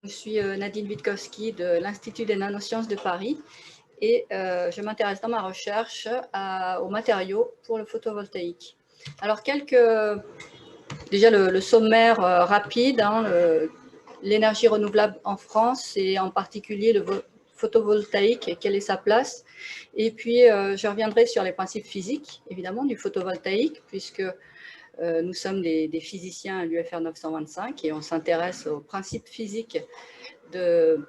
Je suis Nadine Witkowski de l'Institut des nanosciences de Paris et je m'intéresse dans ma recherche aux matériaux pour le photovoltaïque. Alors, déjà le sommaire rapide, hein, l'énergie renouvelable en France et en particulier le photovoltaïque et quelle est sa place. Et puis, je reviendrai sur les principes physiques, évidemment, du photovoltaïque, puisque nous sommes des physiciens à l'UFR 925 et on s'intéresse aux principes physiques de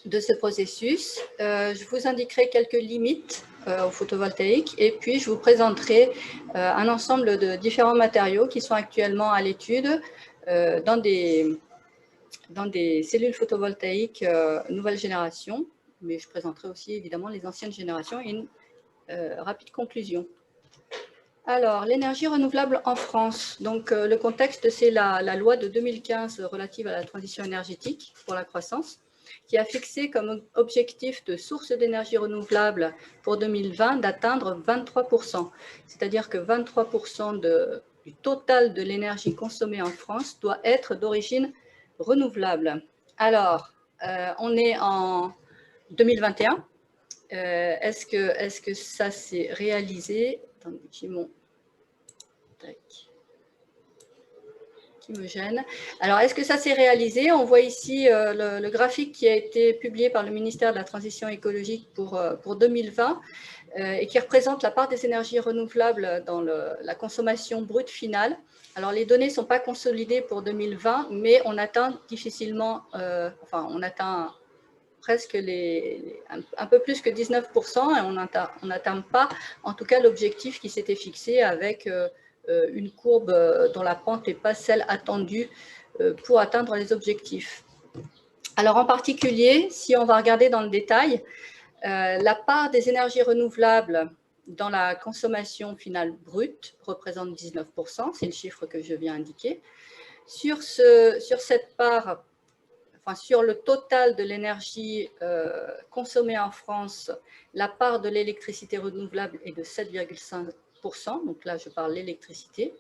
ce processus. Je vous indiquerai quelques limites au photovoltaïque et puis je vous présenterai un ensemble de différents matériaux qui sont actuellement à l'étude dans des cellules photovoltaïques nouvelle génération, mais je présenterai aussi évidemment les anciennes générations et une rapide conclusion. Alors, l'énergie renouvelable en France. Donc, le contexte, c'est la loi de 2015 relative à la transition énergétique pour la croissance, qui a fixé comme objectif de source d'énergie renouvelable pour 2020 d'atteindre 23%. C'est-à-dire que 23% du total de l'énergie consommée en France doit être d'origine renouvelable. Alors, on est en 2021. Est-ce que ça s'est réalisé? Attendez, j'ai mon qui me gêne. Alors, est-ce que ça s'est réalisé? On voit ici le graphique qui a été publié par le ministère de la Transition écologique pour 2020 et qui représente la part des énergies renouvelables dans la consommation brute finale. Alors, les données ne sont pas consolidées pour 2020, mais on atteint difficilement, on atteint presque un peu plus que 19% et on n'atteint pas, en tout cas, l'objectif qui s'était fixé avec une courbe dont la pente n'est pas celle attendue pour atteindre les objectifs. Alors, en particulier, si on va regarder dans le détail, la part des énergies renouvelables dans la consommation finale brute représente 19%, c'est le chiffre que je viens d'indiquer. Sur cette part, sur le total de l'énergie consommée en France, la part de l'électricité renouvelable est de 7,5%, donc là je parle de l'électricité,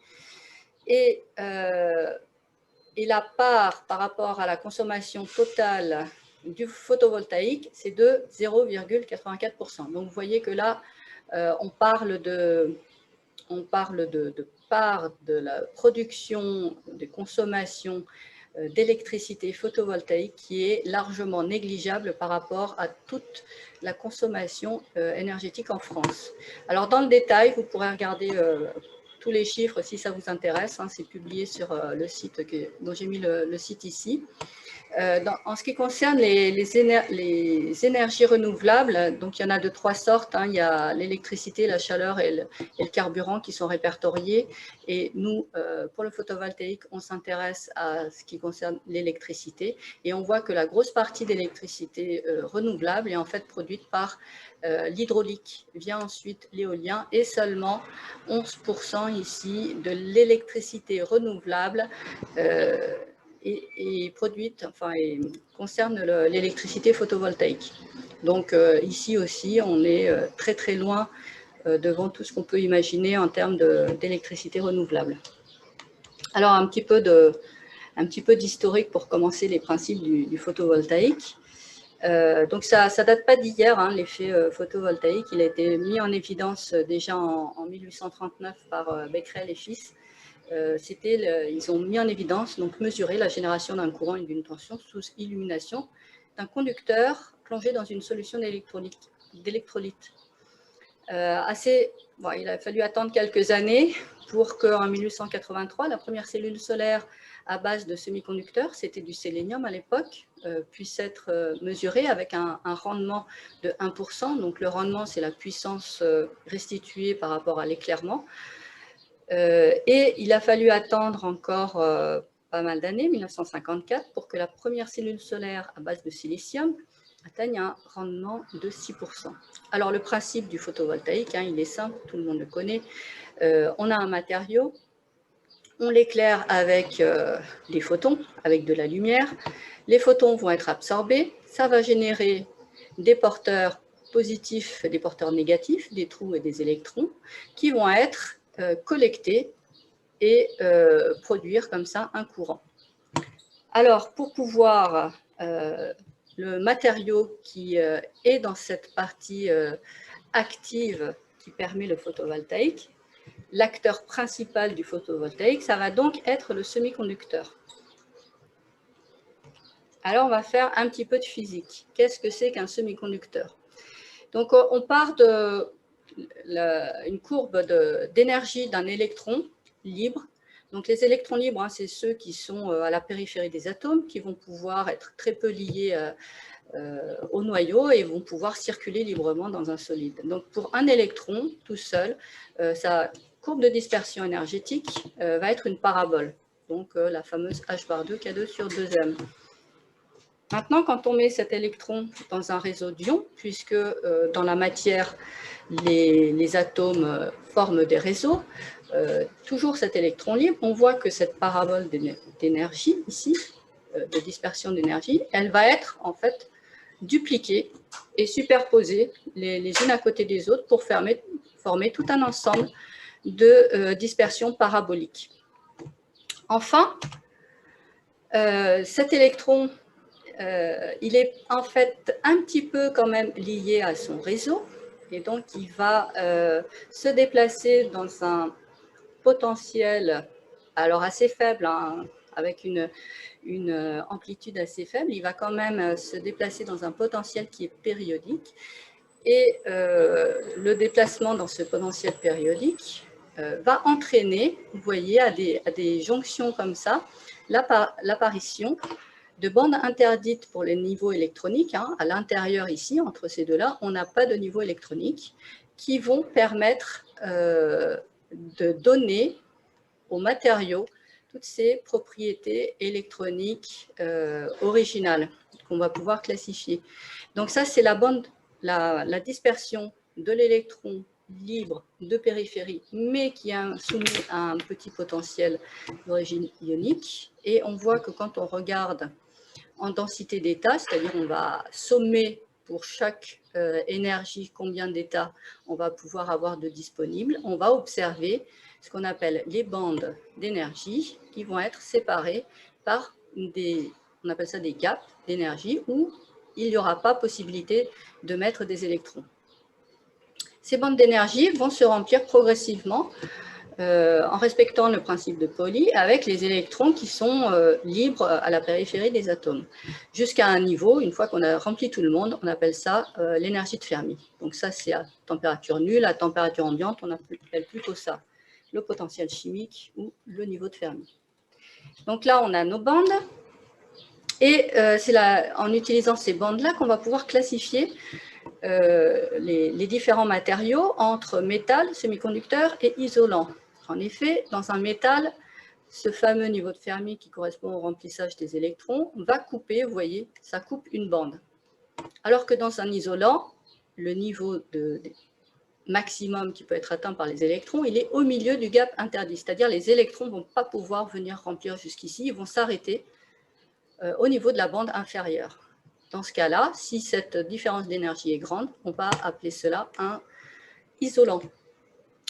et la part par rapport à la consommation totale du photovoltaïque, c'est de 0,84%. Donc vous voyez que là, on parle de part de la production, de consommation d'électricité photovoltaïque qui est largement négligeable par rapport à toute la consommation énergétique en France. Alors, dans le détail, vous pourrez regarder tous les chiffres si ça vous intéresse. Hein, c'est publié sur le site dont j'ai mis le site ici. En ce qui concerne les énergies renouvelables, donc il y en a de trois sortes. Hein. Il y a l'électricité, la chaleur et le carburant qui sont répertoriés. Et nous, pour le photovoltaïque, on s'intéresse à ce qui concerne l'électricité. Et on voit que la grosse partie d'électricité renouvelable est en fait produite par l'hydraulique. Vient ensuite l'éolien et seulement 11% ici de l'électricité renouvelable et produite, et concerne l'électricité photovoltaïque. Donc ici aussi, on est très très loin devant tout ce qu'on peut imaginer en termes d'électricité renouvelable. Alors un petit peu d'historique pour commencer les principes du photovoltaïque. Donc ça date pas d'hier, hein, l'effet photovoltaïque. Il a été mis en évidence déjà en 1839 par Becquerel et fils. Ils ont mis en évidence, donc mesuré la génération d'un courant et d'une tension sous illumination d'un conducteur plongé dans une solution d'électrolyte. Il a fallu attendre quelques années pour qu'en 1883, la première cellule solaire à base de semi-conducteurs, c'était du sélénium à l'époque, puisse être mesurée avec un rendement de 1%. Donc le rendement, c'est la puissance restituée par rapport à l'éclairement. Et il a fallu attendre encore pas mal d'années, 1954, pour que la première cellule solaire à base de silicium atteigne un rendement de 6%. Alors le principe du photovoltaïque, hein, il est simple, tout le monde le connaît. On a un matériau, on l'éclaire avec des photons, avec de la lumière. Les photons vont être absorbés, ça va générer des porteurs positifs, des porteurs négatifs, des trous et des électrons, qui vont être collecter et produire comme ça un courant. Alors, pour pouvoir le matériau qui est dans cette partie active qui permet le photovoltaïque. L'acteur principal du photovoltaïque, ça va donc être le semi-conducteur. Alors, on va faire un petit peu de physique. Qu'est-ce que c'est qu'un semi-conducteur? Donc, on part d'une courbe d'énergie d'un électron libre. Donc, les électrons libres, hein, c'est ceux qui sont à la périphérie des atomes, qui vont pouvoir être très peu liés au noyau et vont pouvoir circuler librement dans un solide. Donc, pour un électron tout seul, sa courbe de dispersion énergétique va être une parabole. Donc, la fameuse H bar 2 K2 sur 2m. Maintenant, quand on met cet électron dans un réseau d'ions, puisque dans la matière, les atomes forment des réseaux, toujours cet électron libre, on voit que cette parabole d'énergie, ici, de dispersion d'énergie, elle va être en fait dupliquée et superposée les unes à côté des autres pour former tout un ensemble de dispersion parabolique. Enfin, cet électron, il est en fait un petit peu quand même lié à son réseau et donc il va se déplacer dans un potentiel alors assez faible, hein, avec une amplitude assez faible. Il va quand même se déplacer dans un potentiel qui est périodique et le déplacement dans ce potentiel périodique va entraîner, vous voyez, à des jonctions comme ça, l'apparition de bandes interdites pour les niveaux électroniques. Hein. À l'intérieur ici, entre ces deux-là, on n'a pas de niveau électronique qui vont permettre de donner aux matériaux toutes ces propriétés électroniques originales qu'on va pouvoir classifier. Donc ça, c'est la dispersion de l'électron libre de périphérie, mais qui est soumis à un petit potentiel d'origine ionique. Et on voit que quand on regarde en densité d'état, c'est-à-dire on va sommer pour chaque énergie combien d'états on va pouvoir avoir de disponibles, on va observer ce qu'on appelle les bandes d'énergie qui vont être séparées par on appelle ça des gaps d'énergie où il n'y aura pas possibilité de mettre des électrons. Ces bandes d'énergie vont se remplir progressivement en respectant le principe de Pauli avec les électrons qui sont libres à la périphérie des atomes. Jusqu'à un niveau, une fois qu'on a rempli tout le monde, on appelle ça l'énergie de Fermi. Donc ça, c'est à température nulle, à température ambiante, on appelle plutôt ça le potentiel chimique ou le niveau de Fermi. Donc là, on a nos bandes. Et c'est en utilisant ces bandes-là qu'on va pouvoir classifier les différents matériaux entre métal, semi-conducteur et isolant. En effet, dans un métal, ce fameux niveau de Fermi qui correspond au remplissage des électrons va couper, vous voyez, ça coupe une bande. Alors que dans un isolant, le niveau de maximum qui peut être atteint par les électrons, il est au milieu du gap interdit. C'est-à-dire les électrons ne vont pas pouvoir venir remplir jusqu'ici, ils vont s'arrêter au niveau de la bande inférieure. Dans ce cas-là, si cette différence d'énergie est grande, on va appeler cela un isolant.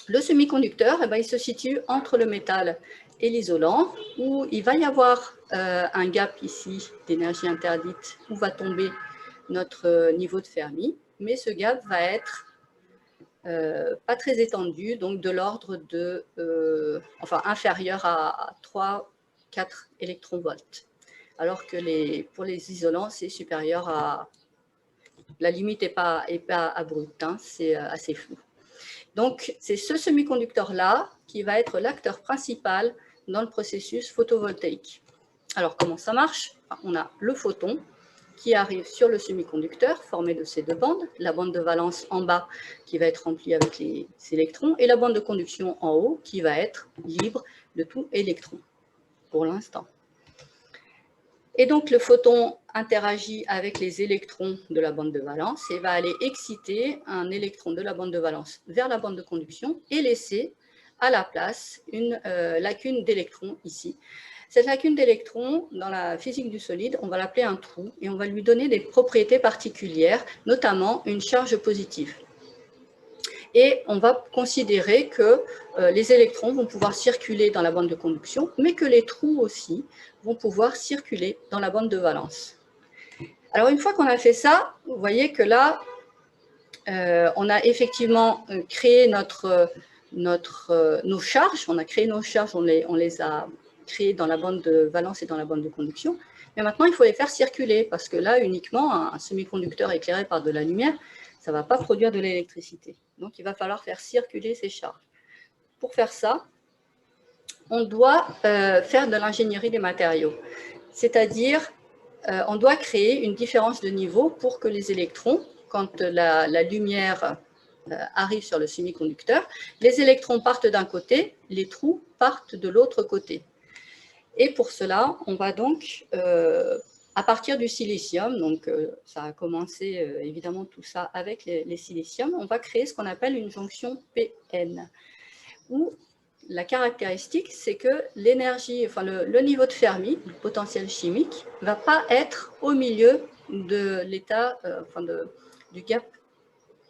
Le semi-conducteur, eh bien, il se situe entre le métal et l'isolant, où il va y avoir un gap ici d'énergie interdite, où va tomber notre niveau de Fermi, mais ce gap va être pas très étendu, donc de l'ordre de, inférieur à 3-4 électronvolts. Alors que pour les isolants, c'est supérieur à... La limite n'est pas abrupte, hein, c'est assez flou. Donc, c'est ce semi-conducteur-là qui va être l'acteur principal dans le processus photovoltaïque. Alors, comment ça marche? On a le photon qui arrive sur le semi-conducteur formé de ces deux bandes, la bande de valence en bas qui va être remplie avec les électrons et la bande de conduction en haut qui va être libre de tout électron pour l'instant. Et donc, le photon interagit avec les électrons de la bande de valence et va aller exciter un électron de la bande de valence vers la bande de conduction et laisser à la place une lacune d'électrons ici. Cette lacune d'électrons, dans la physique du solide, on va l'appeler un trou et on va lui donner des propriétés particulières, notamment une charge positive. Et on va considérer que les électrons vont pouvoir circuler dans la bande de conduction, mais que les trous aussi vont pouvoir circuler dans la bande de valence. Alors, une fois qu'on a fait ça, vous voyez que là, on a effectivement créé nos charges. On a créé nos charges, on les a créées dans la bande de valence et dans la bande de conduction. Mais maintenant, il faut les faire circuler parce que là, uniquement, un semi-conducteur éclairé par de la lumière, ça ne va pas produire de l'électricité. Donc, il va falloir faire circuler ces charges. Pour faire ça, on doit faire de l'ingénierie des matériaux. C'est-à-dire, on doit créer une différence de niveau pour que les électrons, quand la lumière arrive sur le semi-conducteur, les électrons partent d'un côté, les trous partent de l'autre côté. Et pour cela, on va donc, à partir du silicium, donc ça a commencé évidemment tout ça avec les siliciums, on va créer ce qu'on appelle une jonction PN, où la caractéristique, c'est que l'énergie, enfin le niveau de Fermi, le potentiel chimique, ne va pas être au milieu de l'état, du gap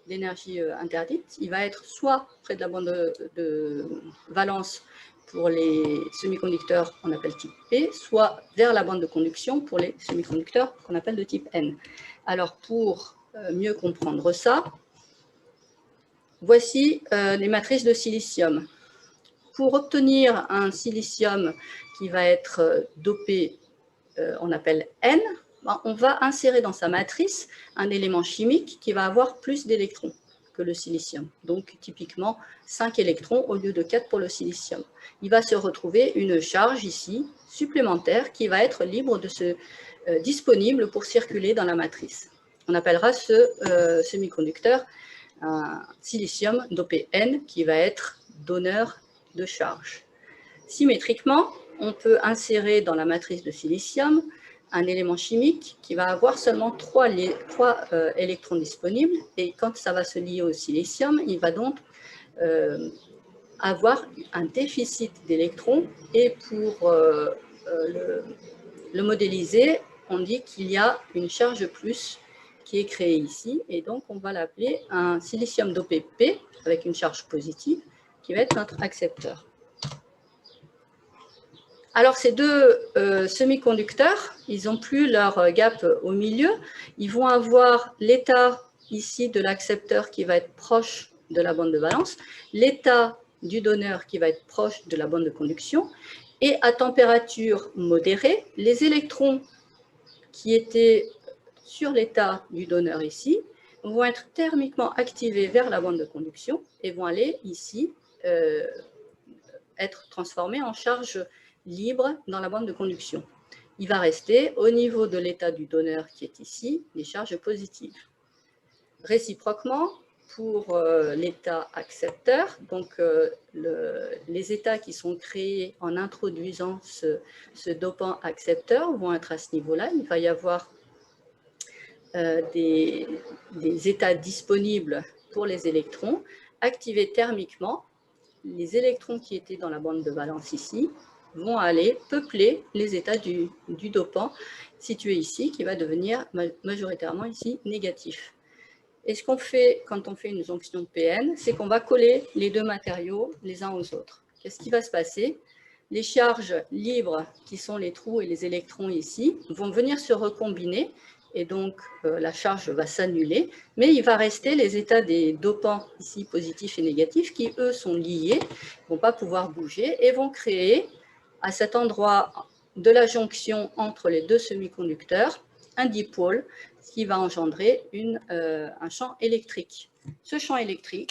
d'énergie interdite. Il va être soit près de la bande de valence pour les semi-conducteurs qu'on appelle type P, soit vers la bande de conduction pour les semi-conducteurs qu'on appelle de type N. Alors, pour mieux comprendre ça, voici les matrices de silicium. Pour obtenir un silicium qui va être dopé, on appelle N, on va insérer dans sa matrice un élément chimique qui va avoir plus d'électrons que le silicium. Donc, typiquement, 5 électrons au lieu de 4 pour le silicium. Il va se retrouver une charge ici, supplémentaire, qui va être libre de se disponible pour circuler dans la matrice. On appellera ce semi-conducteur un silicium dopé N qui va être donneur de charge. Symétriquement, on peut insérer dans la matrice de silicium un élément chimique qui va avoir seulement 3 électrons disponibles, et quand ça va se lier au silicium, il va donc avoir un déficit d'électrons, et pour le modéliser, on dit qu'il y a une charge plus qui est créée ici, et donc on va l'appeler un silicium dopé P avec une charge positive qui va être notre accepteur. Alors, ces deux semi-conducteurs, ils n'ont plus leur gap au milieu. Ils vont avoir l'état ici de l'accepteur qui va être proche de la bande de valence, l'état du donneur qui va être proche de la bande de conduction, et à température modérée, les électrons qui étaient sur l'état du donneur ici vont être thermiquement activés vers la bande de conduction et vont aller ici être transformés en charge libre dans la bande de conduction. Il va rester au niveau de l'état du donneur qui est ici, des charges positives. Réciproquement, pour l'état accepteur, donc les états qui sont créés en introduisant ce dopant accepteur vont être à ce niveau-là. Il va y avoir des états disponibles pour les électrons, activés thermiquement. Les électrons qui étaient dans la bande de valence ici vont aller peupler les états du dopant situé ici, qui va devenir majoritairement ici négatif. Et ce qu'on fait quand on fait une jonction PN, c'est qu'on va coller les deux matériaux les uns aux autres. Qu'est-ce qui va se passer? Les charges libres, qui sont les trous et les électrons ici, vont venir se recombiner, et donc la charge va s'annuler, mais il va rester les états des dopants ici, positifs et négatifs, qui eux sont liés, ne vont pas pouvoir bouger, et vont créer à cet endroit de la jonction entre les deux semi-conducteurs un dipôle, qui va engendrer un champ électrique. Ce champ électrique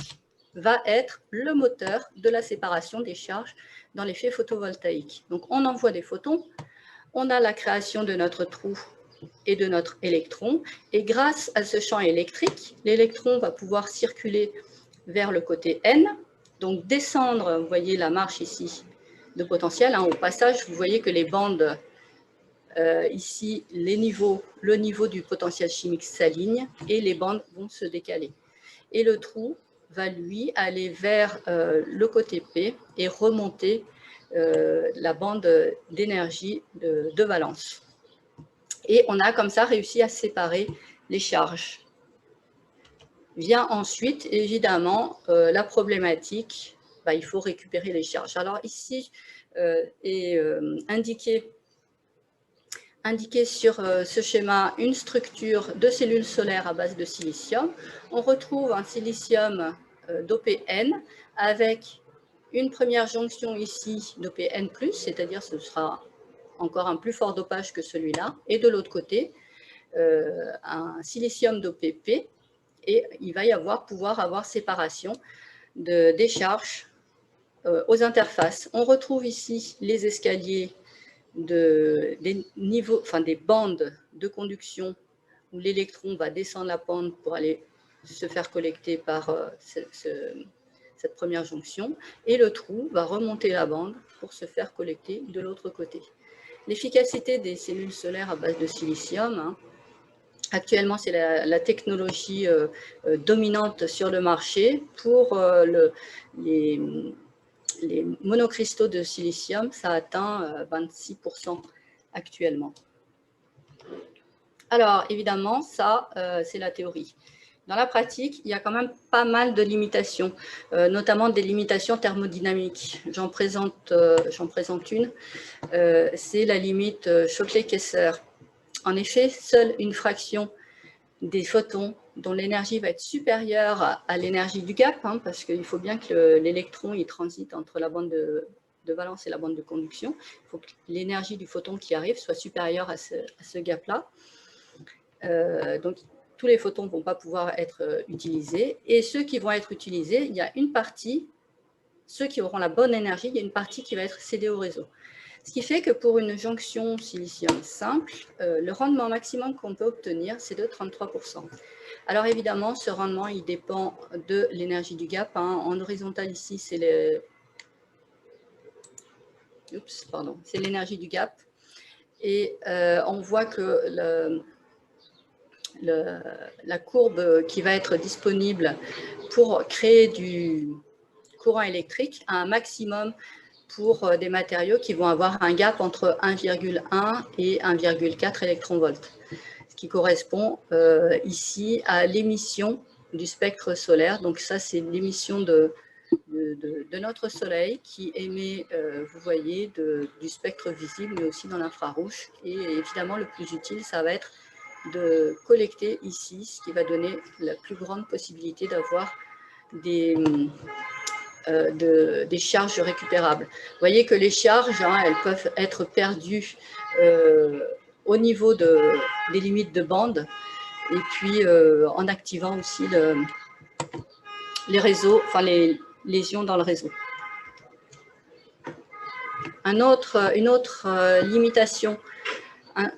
va être le moteur de la séparation des charges dans l'effet photovoltaïque. Donc on envoie des photons, on a la création de notre trou et de notre électron, et grâce à ce champ électrique, l'électron va pouvoir circuler vers le côté N, donc descendre, vous voyez la marche ici de potentiel, au passage vous voyez que les bandes ici, le niveau du potentiel chimique s'aligne et les bandes vont se décaler. Et le trou va, lui, aller vers le côté P et remonter la bande d'énergie de valence. Et on a comme ça réussi à séparer les charges. Vient ensuite, évidemment, la problématique, il faut récupérer les charges. Alors ici est indiqué indiqué sur ce schéma une structure de cellules solaires à base de silicium. On retrouve un silicium dopé-N avec une première jonction ici dopé-N+, c'est-à-dire ce sera encore un plus fort dopage que celui-là, et de l'autre côté, un silicium dopé P, et il va y pouvoir avoir séparation des charges aux interfaces. On retrouve ici les escaliers des bandes de conduction où l'électron va descendre la pente pour aller se faire collecter par cette première jonction, et le trou va remonter la bande pour se faire collecter de l'autre côté. L'efficacité des cellules solaires à base de silicium, hein, actuellement, c'est la technologie dominante sur le marché. Pour les monocristaux de silicium, ça atteint 26% actuellement. Alors, évidemment, ça, c'est la théorie. Dans la pratique, il y a quand même pas mal de limitations, notamment des limitations thermodynamiques. J'en présente une, c'est la limite Shockley-Kessler. En effet, seule une fraction des photons dont l'énergie va être supérieure à l'énergie du gap, hein, parce qu'il faut bien que l'électron transite entre la bande de valence et la bande de conduction. Il faut que l'énergie du photon qui arrive soit supérieure à ce gap-là. Donc, tous les photons ne vont pas pouvoir être utilisés. Et ceux qui vont être utilisés, il y a une partie, ceux qui auront la bonne énergie, il y a une partie qui va être cédée au réseau. Ce qui fait que pour une jonction silicium simple, le rendement maximum qu'on peut obtenir, c'est de 33%. Alors évidemment, ce rendement, il dépend de l'énergie du gap. Hein. En horizontal, ici, c'est l'énergie du gap. Et on voit que la courbe qui va être disponible pour créer du courant électrique a un maximum pour des matériaux qui vont avoir un gap entre 1,1 et 1,4 électronvolts, ce qui correspond ici à l'émission du spectre solaire. Donc ça, c'est l'émission de notre Soleil qui émet, vous voyez, du spectre visible, mais aussi dans l'infrarouge. Et évidemment, le plus utile, ça va être de collecter ici, ce qui va donner la plus grande possibilité d'avoir des charges récupérables. Vous voyez que les charges, hein, elles peuvent être perdues au niveau des limites de bande, et puis en activant aussi les réseaux, enfin les lésions dans le réseau. Une autre limitation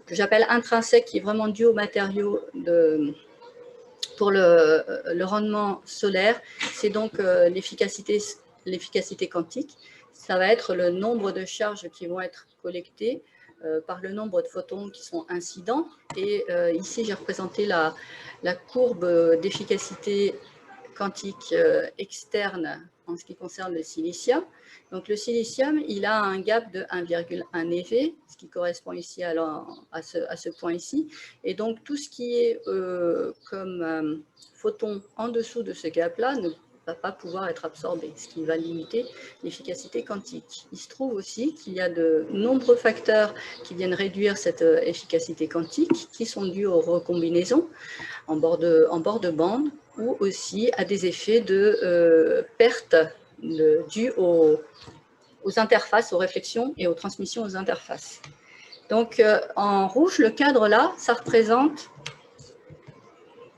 que j'appelle intrinsèque, qui est vraiment due aux matériaux pour le rendement solaire, c'est donc l'efficacité quantique. Ça va être le nombre de charges qui vont être collectées par le nombre de photons qui sont incidents. Et ici, j'ai représenté la courbe d'efficacité quantique externe en ce qui concerne le silicium. Donc le silicium, il a un gap de 1,1 eV, ce qui correspond ici à ce point ici. Et donc tout ce qui est comme photon en dessous de ce gap-là ne va pas pouvoir être absorbé, ce qui va limiter l'efficacité quantique. Il se trouve aussi qu'il y a de nombreux facteurs qui viennent réduire cette efficacité quantique, qui sont dus aux recombinaisons en bord de bande, ou aussi à des effets de perte dus aux interfaces, aux réflexions et aux transmissions aux interfaces. Donc, en rouge, le cadre là, ça représente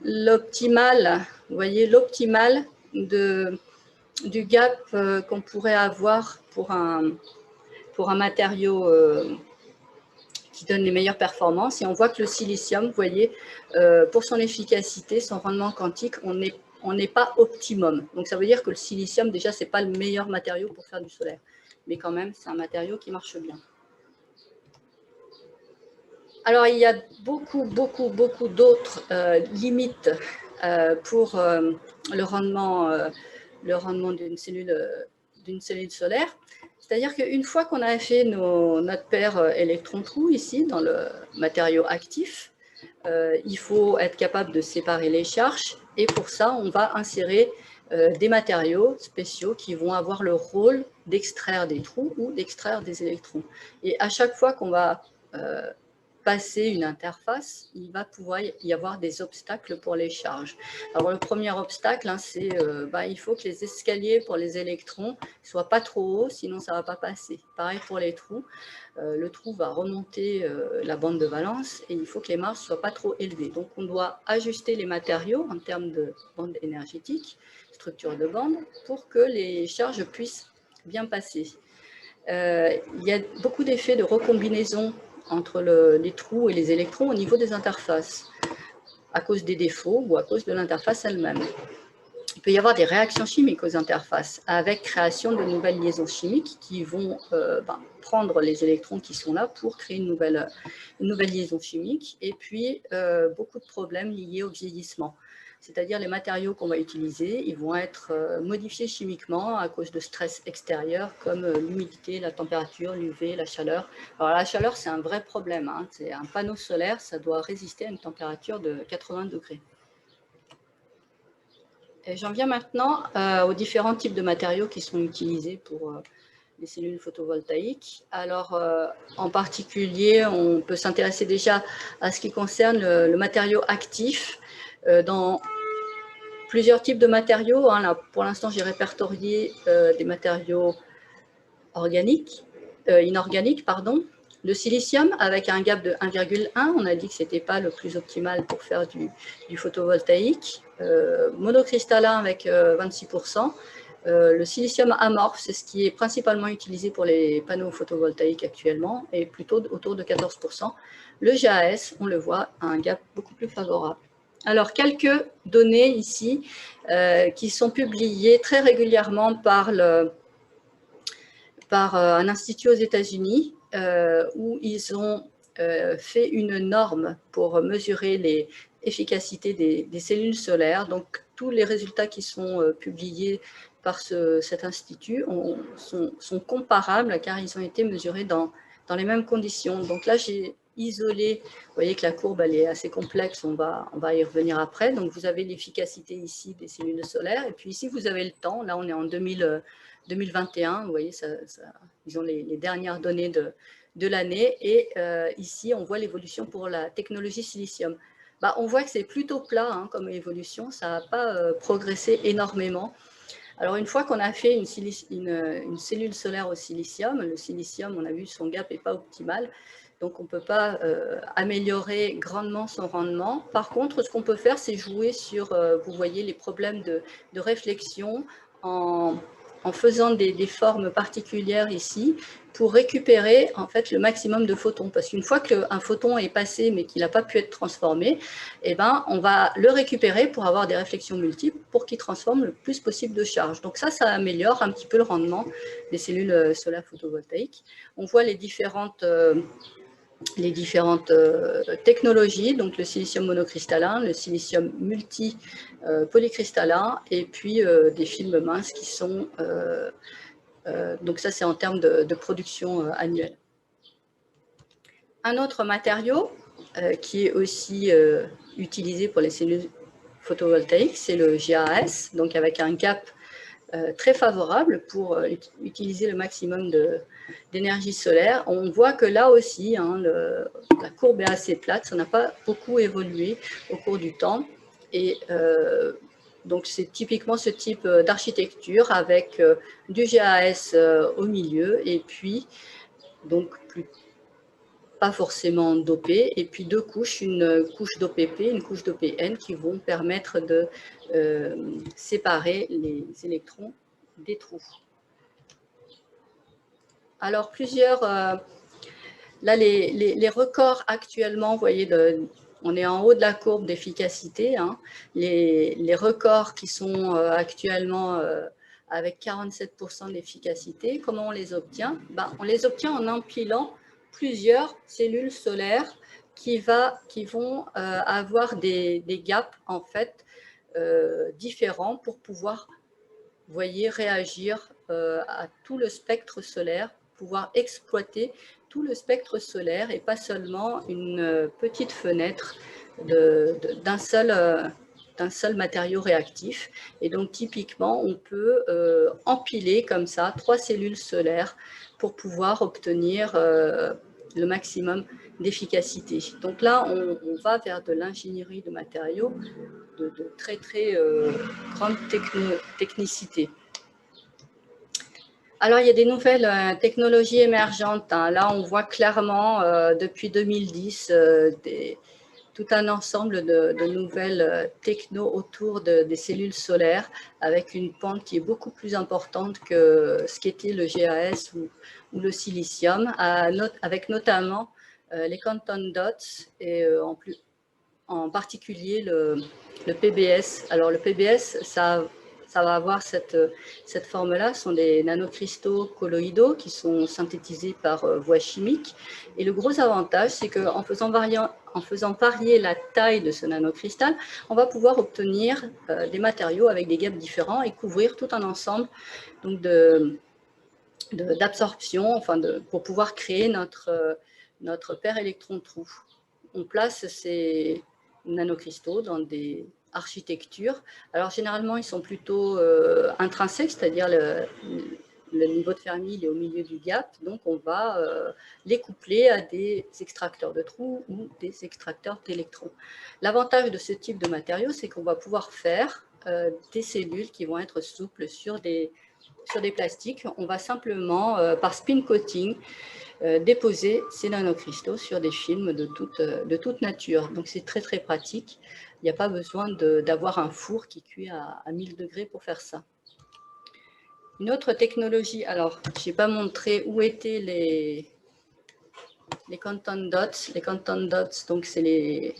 l'optimal, vous voyez, l'optimal du gap qu'on pourrait avoir pour un matériau qui donne les meilleures performances. Et on voit que le silicium, vous voyez, pour son efficacité, son rendement quantique, on n'est pas optimum. Donc, ça veut dire que le silicium, déjà, ce n'est pas le meilleur matériau pour faire du solaire. Mais quand même, c'est un matériau qui marche bien. Alors, il y a beaucoup d'autres limites pour le rendement d'une cellule solaire. C'est-à-dire qu'une fois qu'on a fait notre paire électron-trou ici, dans le matériau actif, il faut être capable de séparer les charges. Et pour ça, on va insérer des matériaux spéciaux qui vont avoir le rôle d'extraire des trous ou d'extraire des électrons. Et à chaque fois qu'on va passer une interface, il va pouvoir y avoir des obstacles pour les charges. Alors, le premier obstacle, hein, c'est il faut que les escaliers pour les électrons ne soient pas trop hauts, sinon ça ne va pas passer. Pareil pour les trous. Le trou va remonter la bande de valence et il faut que les marges ne soient pas trop élevées. Donc, on doit ajuster les matériaux en termes de bande énergétique, structure de bande, pour que les charges puissent bien passer. Il y a beaucoup d'effets de recombinaison entre les trous et les électrons au niveau des interfaces, à cause des défauts ou à cause de l'interface elle-même. Il peut y avoir des réactions chimiques aux interfaces, avec création de nouvelles liaisons chimiques qui vont prendre les électrons qui sont là pour créer une nouvelle liaison chimique, et puis beaucoup de problèmes liés au vieillissement. C'est-à-dire les matériaux qu'on va utiliser, ils vont être modifiés chimiquement à cause de stress extérieurs comme l'humidité, la température, l'UV, la chaleur. Alors la chaleur, c'est un vrai problème, hein. C'est un panneau solaire, ça doit résister à une température de 80 degrés. Et j'en viens maintenant aux différents types de matériaux qui sont utilisés pour les cellules photovoltaïques. Alors, en particulier, on peut s'intéresser déjà à ce qui concerne le matériau actif dans plusieurs types de matériaux. Hein. Là, pour l'instant, j'ai répertorié des matériaux inorganiques, pardon. Le silicium avec un gap de 1,1, on a dit que ce n'était pas le plus optimal pour faire du photovoltaïque. Monocristallin avec 26%. Le silicium amorphe, c'est ce qui est principalement utilisé pour les panneaux photovoltaïques actuellement, et plutôt autour de 14%. Le GAS, on le voit, a un gap beaucoup plus favorable. Alors, quelques données ici qui sont publiées très régulièrement par un institut aux États-Unis où ils ont fait une norme pour mesurer l'efficacité des cellules solaires. Donc, tous les résultats qui sont publiés par cet institut sont comparables car ils ont été mesurés dans les mêmes conditions. Donc là, j'ai isolé, vous voyez que la courbe elle est assez complexe, on va y revenir après. Donc, vous avez l'efficacité ici des cellules solaires et puis ici, vous avez le temps. Là, on est en 2021, vous voyez, ils ont les dernières données de l'année. Et ici, on voit l'évolution pour la technologie silicium. On voit que c'est plutôt plat hein, comme évolution, ça n'a pas progressé énormément. Alors, une fois qu'on a fait une cellule solaire au silicium, le silicium, on a vu, son gap n'est pas optimal. Donc, on ne peut pas améliorer grandement son rendement. Par contre, ce qu'on peut faire, c'est jouer sur, vous voyez, les problèmes de réflexion en faisant des formes particulières ici pour récupérer en fait le maximum de photons. Parce qu'une fois qu'un photon est passé mais qu'il n'a pas pu être transformé, on va le récupérer pour avoir des réflexions multiples pour qu'il transforme le plus possible de charge. Donc ça améliore un petit peu le rendement des cellules solaires photovoltaïques. On voit les différentes technologies, donc le silicium monocristallin, le silicium multi-polycristallin, et puis des films minces qui sont... donc ça, c'est en termes de production annuelle. Un autre matériau qui est aussi utilisé pour les cellules photovoltaïques, c'est le GAS, donc avec un gap très favorable pour utiliser le maximum d'énergie solaire. On voit que là aussi, hein, la courbe est assez plate, ça n'a pas beaucoup évolué au cours du temps. Et donc, c'est typiquement ce type d'architecture avec du GAS au milieu et puis, donc, pas forcément dopé, et puis deux couches, une couche d'OPP, une couche d'OPN qui vont permettre de séparer les électrons des trous. Alors, là, les records actuellement, vous voyez, on est en haut de la courbe d'efficacité. Hein, les records qui sont actuellement avec 47% d'efficacité, comment on les obtient? On les obtient en empilant plusieurs cellules solaires qui vont avoir des gaps, en fait, différents pour pouvoir, vous voyez, réagir à tout le spectre solaire, pouvoir exploiter tout le spectre solaire et pas seulement une petite fenêtre d'un seul matériau réactif. Et donc, typiquement, on peut empiler comme ça 3 cellules solaires pour pouvoir obtenir le maximum d'efficacité. Donc là, on va vers de l'ingénierie de matériaux de très grande technicité. Alors, il y a des nouvelles technologies émergentes. Hein. Là, on voit clairement, depuis 2010, tout un ensemble de nouvelles techno autour des cellules solaires, avec une pente qui est beaucoup plus importante que ce qu'était le GAS ou le silicium, avec notamment les quantum dots et en particulier le PBS. Alors, le PBS, ça va avoir cette forme-là. Ce sont des nanocristaux colloïdaux qui sont synthétisés par voie chimique. Et le gros avantage, c'est qu'en faisant varier la taille de ce nanocristal, on va pouvoir obtenir des matériaux avec des gaps différents et couvrir tout un ensemble d'absorption, enfin pour pouvoir créer notre paire électron-trou. On place ces nanocristaux dans des architectures. Alors généralement, ils sont plutôt intrinsèques, c'est-à-dire le niveau de Fermi il est au milieu du gap, donc on va les coupler à des extracteurs de trous ou des extracteurs d'électrons. L'avantage de ce type de matériaux, c'est qu'on va pouvoir faire des cellules qui vont être souples sur des plastiques. On va simplement, par spin coating, déposer ces nanocristaux sur des films de toute nature. Donc c'est très pratique. Il n'y a pas besoin d'avoir un four qui cuit à 1000 degrés pour faire ça. Une autre technologie, alors je n'ai pas montré où étaient les quantum dots. Les quantum dots, donc c'est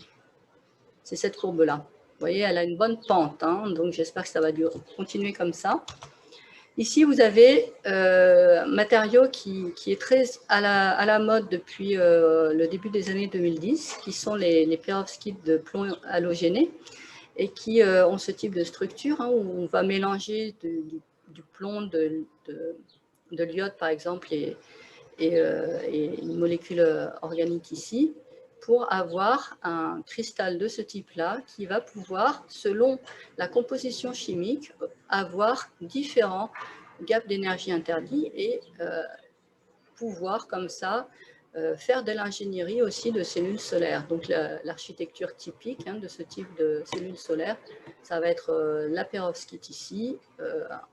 cette courbe-là. Vous voyez, elle a une bonne pente, hein, donc j'espère que ça va continuer comme ça. Ici, vous avez un matériau qui est très à la mode depuis le début des années 2010, qui sont les perovskites de plomb halogéné et qui ont ce type de structure, hein, où on va mélanger du plomb, de l'iode par exemple, et une molécule organique ici, pour avoir un cristal de ce type-là qui va pouvoir, selon la composition chimique, avoir différents gaps d'énergie interdits et pouvoir comme ça faire de l'ingénierie aussi de cellules solaires. Donc l'architecture typique, hein, de ce type de cellules solaires, ça va être la perovskite ici,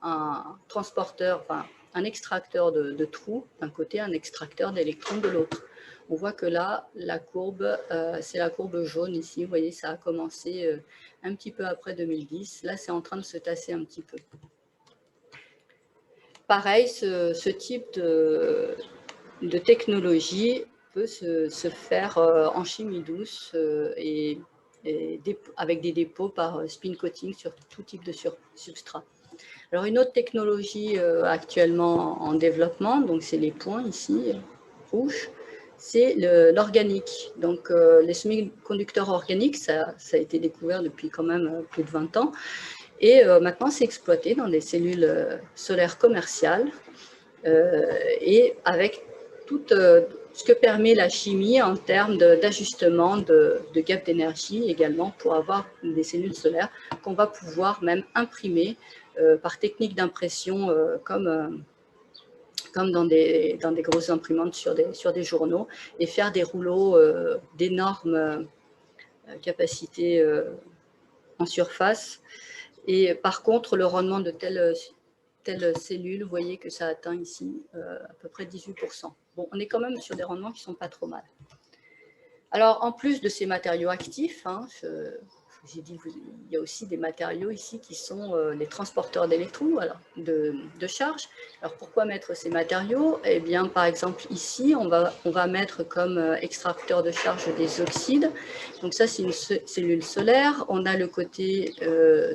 un transporteur, enfin un extracteur de trous d'un côté, un extracteur d'électrons de l'autre. On voit que là, la courbe, c'est la courbe jaune ici. Vous voyez, ça a commencé un petit peu après 2010. Là, c'est en train de se tasser un petit peu. Pareil, ce type de technologie peut se faire en chimie douce et avec des dépôts par spin coating sur tout type de substrat. Alors une autre technologie actuellement en développement, donc c'est les points ici, rouges, c'est l'organique. Donc les semi-conducteurs organiques, ça a été découvert depuis quand même plus de 20 ans. Et maintenant, c'est exploité dans des cellules solaires commerciales et avec tout ce que permet la chimie en termes d'ajustement de gap d'énergie également pour avoir des cellules solaires qu'on va pouvoir même imprimer par technique d'impression comme dans des grosses imprimantes sur des journaux et faire des rouleaux d'énormes capacités en surface. Et par contre, le rendement de telle cellule, vous voyez que ça atteint ici à peu près 18%. Bon, on est quand même sur des rendements qui ne sont pas trop mal. Alors, en plus de ces matériaux actifs, hein, j'ai dit, il y a aussi des matériaux ici qui sont les transporteurs d'électrons, de charge. Alors, pourquoi mettre ces matériaux? Eh bien, par exemple, ici, on va mettre comme extracteur de charge des oxydes. Donc ça, c'est une cellule solaire. On a le côté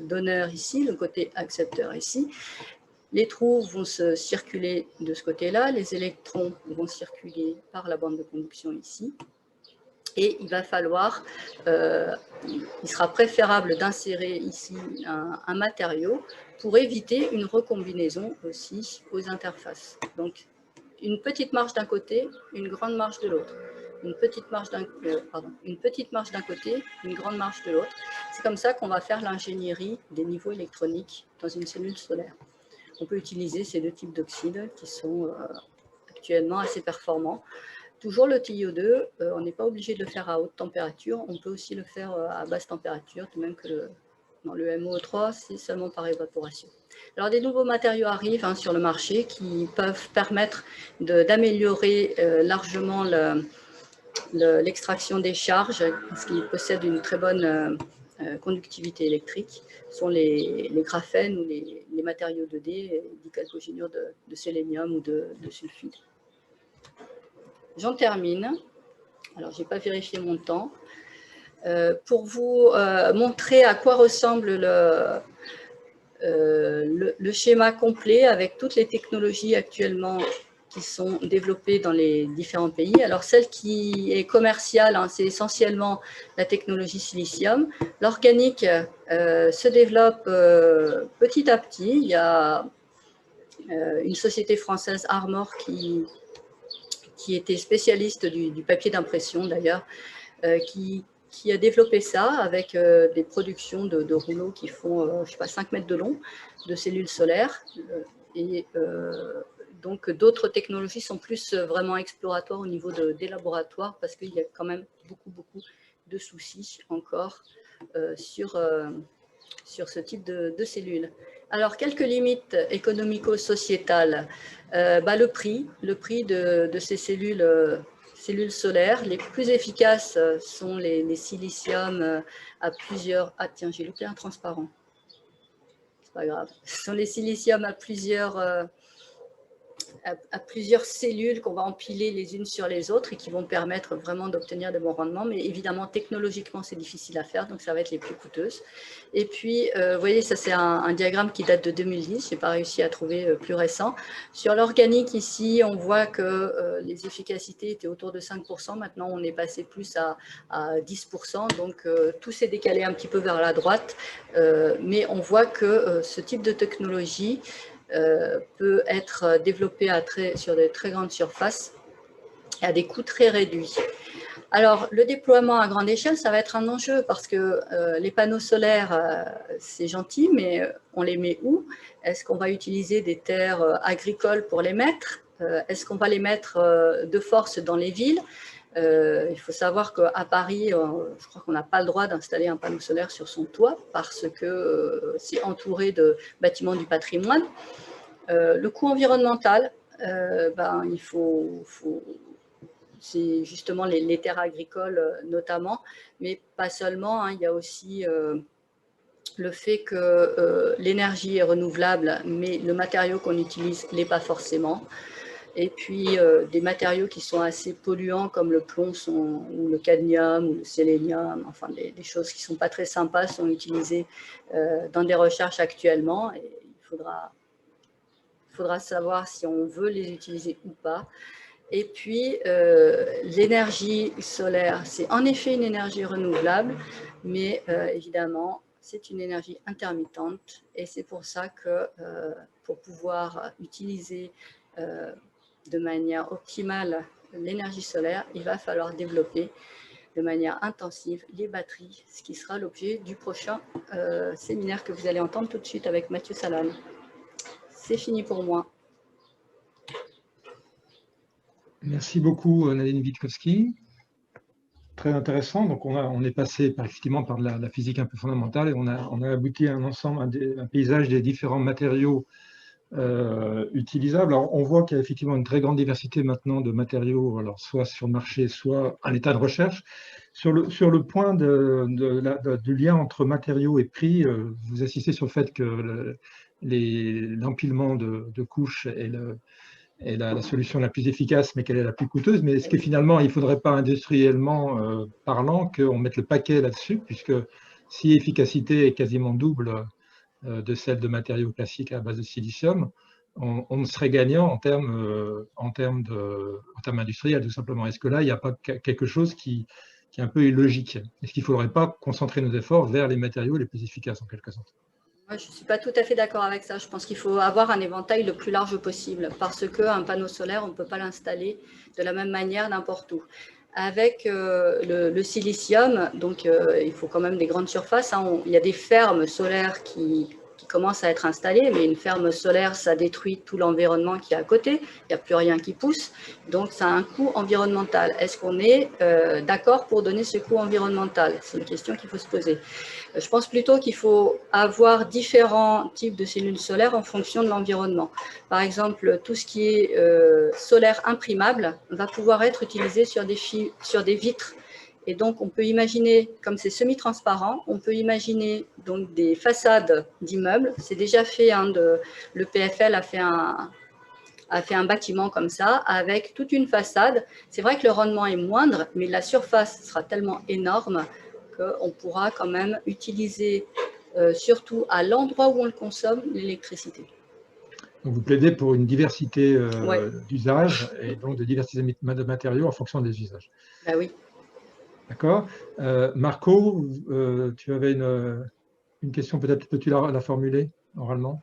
donneur ici, le côté accepteur ici. Les trous vont se circuler de ce côté-là, les électrons vont circuler par la bande de conduction ici. Et il va falloir, il sera préférable d'insérer ici un matériau pour éviter une recombinaison aussi aux interfaces. Donc, une petite marge d'un côté, une grande marge de l'autre. Une petite marge d'un côté, une grande marge de l'autre. C'est comme ça qu'on va faire l'ingénierie des niveaux électroniques dans une cellule solaire. On peut utiliser ces deux types d'oxydes qui sont actuellement assez performants. toujours le TiO2, on n'est pas obligé de le faire à haute température, on peut aussi le faire à basse température, de même que le MOO3, c'est seulement par évaporation. Alors des nouveaux matériaux arrivent sur le marché qui peuvent permettre d'améliorer largement l'extraction des charges, parce qu'ils possèdent une très bonne conductivité électrique. Ce sont les graphènes ou les matériaux 2D, dichalcogénure de sélénium ou de sulfide. J'en termine. Alors, je n'ai pas vérifié mon temps. Pour vous montrer à quoi ressemble le schéma complet avec toutes les technologies actuellement qui sont développées dans les différents pays. Alors, celle qui est commerciale, c'est essentiellement la technologie silicium. L'organique se développe petit à petit. Il y a une société française, Armor, qui était spécialiste du papier d'impression d'ailleurs, qui a développé ça avec des productions de rouleaux qui font, je sais pas, 5 mètres de long, de cellules solaires. Et donc, d'autres technologies sont plus vraiment exploratoires au niveau des laboratoires parce qu'il y a quand même beaucoup de soucis encore sur ce type de cellules. Alors, quelques limites économico-sociétales. Le prix de ces cellules solaires. Les plus efficaces sont les siliciums à plusieurs... Ah tiens, j'ai loupé un transparent. C'est pas grave. Ce sont les siliciums à plusieurs cellules qu'on va empiler les unes sur les autres et qui vont permettre vraiment d'obtenir de bons rendements. Mais évidemment, technologiquement, c'est difficile à faire, donc ça va être les plus coûteuses. Et puis, vous voyez, ça c'est un diagramme qui date de 2010, je n'ai pas réussi à trouver plus récent. Sur l'organique, ici, on voit que les efficacités étaient autour de 5%. Maintenant, on est passé plus à 10%, donc tout s'est décalé un petit peu vers la droite. Mais on voit que ce type de technologie peut être développé sur de très grandes surfaces et à des coûts très réduits. Alors, le déploiement à grande échelle, ça va être un enjeu parce que les panneaux solaires, c'est gentil, mais on les met où? Est-ce qu'on va utiliser des terres agricoles pour les mettre? Est-ce qu'on va les mettre de force dans les villes? Il faut savoir qu'à Paris, je crois qu'on n'a pas le droit d'installer un panneau solaire sur son toit parce que c'est entouré de bâtiments du patrimoine. Le coût environnemental, c'est justement les terres agricoles notamment, mais pas seulement. Il y a aussi le fait que l'énergie est renouvelable, mais le matériau qu'on utilise ne l'est pas forcément. Et puis, des matériaux qui sont assez polluants comme le plomb ou le cadmium ou le sélénium, enfin des choses qui ne sont pas très sympas sont utilisées dans des recherches actuellement. Et il faudra savoir si on veut les utiliser ou pas. Et puis, l'énergie solaire, c'est en effet une énergie renouvelable, mais évidemment, c'est une énergie intermittente. Et c'est pour ça que pour pouvoir utiliser de manière optimale l'énergie solaire, il va falloir développer de manière intensive les batteries, ce qui sera l'objet du prochain séminaire que vous allez entendre tout de suite avec Mathieu Salane. C'est fini pour moi. Merci beaucoup Nadine Witkowski. Très intéressant. Donc on est passé effectivement par la physique un peu fondamentale et on a abouti à un ensemble, un paysage des différents matériaux utilisables. Alors, on voit qu'il y a effectivement une très grande diversité maintenant de matériaux, alors soit sur le marché, soit à l'état de recherche. Sur le point du lien entre matériaux et prix, vous insistez sur le fait que l'empilement de couches est la solution la plus efficace, mais qu'elle est la plus coûteuse. Mais est-ce que finalement, il ne faudrait pas industriellement parlant qu'on mette le paquet là-dessus, puisque si l'efficacité est quasiment double de celle de matériaux classiques à base de silicium, on serait gagnant en termes industriels, tout simplement. Est-ce que là, il n'y a pas quelque chose qui est un peu illogique? Est-ce qu'il ne faudrait pas concentrer nos efforts vers les matériaux les plus efficaces, en quelque sorte? Moi, je ne suis pas tout à fait d'accord avec ça. Je pense qu'il faut avoir un éventail le plus large possible parce qu'un panneau solaire, on ne peut pas l'installer de la même manière n'importe où. Avec le silicium, donc il faut quand même des grandes surfaces. Il y a des fermes solaires qui commencent à être installés, mais une ferme solaire, ça détruit tout l'environnement qui est à côté, il n'y a plus rien qui pousse, donc ça a un coût environnemental. Est-ce qu'on est d'accord pour donner ce coût environnemental? C'est une question qu'il faut se poser. Je pense plutôt qu'il faut avoir différents types de cellules solaires en fonction de l'environnement. Par exemple, tout ce qui est solaire imprimable va pouvoir être utilisé sur des vitres. Et donc, on peut imaginer, comme c'est semi-transparent, on peut imaginer donc des façades d'immeubles. C'est déjà fait, le PFL a fait un bâtiment comme ça, avec toute une façade. C'est vrai que le rendement est moindre, mais la surface sera tellement énorme qu'on pourra quand même utiliser, surtout à l'endroit où on le consomme, l'électricité. Donc vous plaidez pour une diversité Ouais. d'usages et donc de diversité de matériaux en fonction des usages. Ben oui. D'accord. Marco, tu avais une question, peut-être peux-tu la formuler oralement?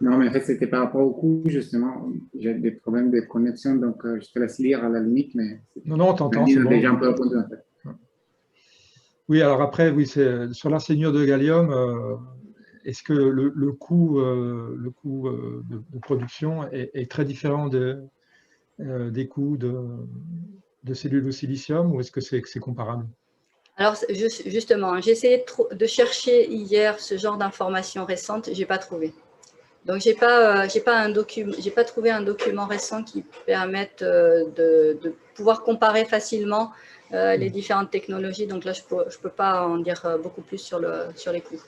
Non, mais en fait, c'était par rapport au coût, justement. J'ai des problèmes de connexion, donc je te laisse lire à la limite, mais Non, on t'entend, Nadine c'est a bon. déjà un peu répondu, en fait. Oui, alors après, oui, c'est sur l'arsénure de gallium. Est-ce que le coût de production est très différent des coûts de cellules au silicium, ou est-ce que c'est comparable? Alors, justement, j'ai essayé de chercher hier ce genre d'informations récentes, je n'ai pas trouvé. Donc, j'ai pas trouvé un document récent qui permette de pouvoir comparer facilement les différentes technologies. Donc là, je peux pas en dire beaucoup plus sur les coûts.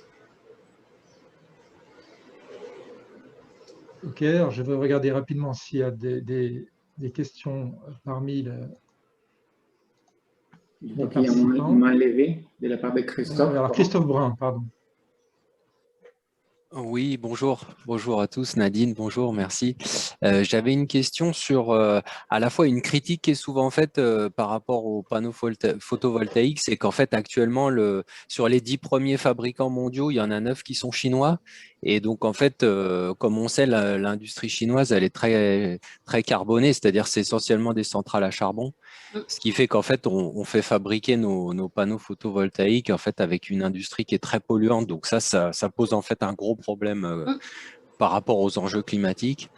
Ok, alors je vais regarder rapidement s'il y a des questions parmi les Donc, il y a une participants. main levée de la part de Christophe. Alors Christophe Brun, pardon. Oui, bonjour. Bonjour à tous. Nadine, bonjour, merci. J'avais une question sur à la fois une critique qui est souvent faite par rapport aux panneaux photovoltaïques, c'est qu'en fait actuellement, sur les 10 premiers fabricants mondiaux, il y en a 9 qui sont chinois. Et donc en fait, comme on sait, l'industrie chinoise, elle est très, très carbonée, c'est-à-dire c'est essentiellement des centrales à charbon. Ce qui fait qu'en fait, on fait fabriquer nos panneaux photovoltaïques en fait avec une industrie qui est très polluante. Donc ça pose en fait un gros problème par rapport aux enjeux climatiques.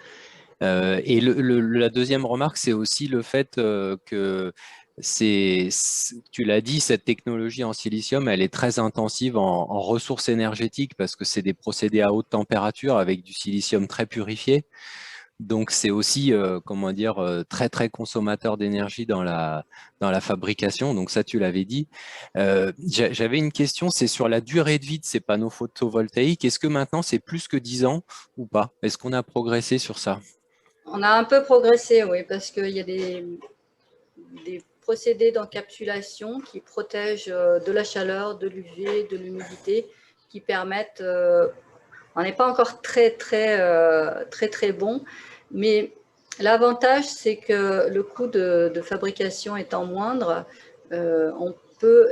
Et la deuxième remarque, c'est aussi le fait que tu l'as dit, cette technologie en silicium, elle est très intensive en ressources énergétiques parce que c'est des procédés à haute température avec du silicium très purifié. Donc, c'est aussi, comment dire, très, très consommateur d'énergie dans la fabrication. Donc, ça, tu l'avais dit. J'avais une question, c'est sur la durée de vie de ces panneaux photovoltaïques. Est-ce que maintenant, c'est plus que 10 ans ou pas? Est-ce qu'on a progressé sur ça? On a un peu progressé, oui, parce qu'il y a des procédés d'encapsulation qui protègent de la chaleur, de l'UV, de l'humidité, qui permettent… on n'est pas encore très bon, mais l'avantage, c'est que le coût de fabrication étant moindre, on peut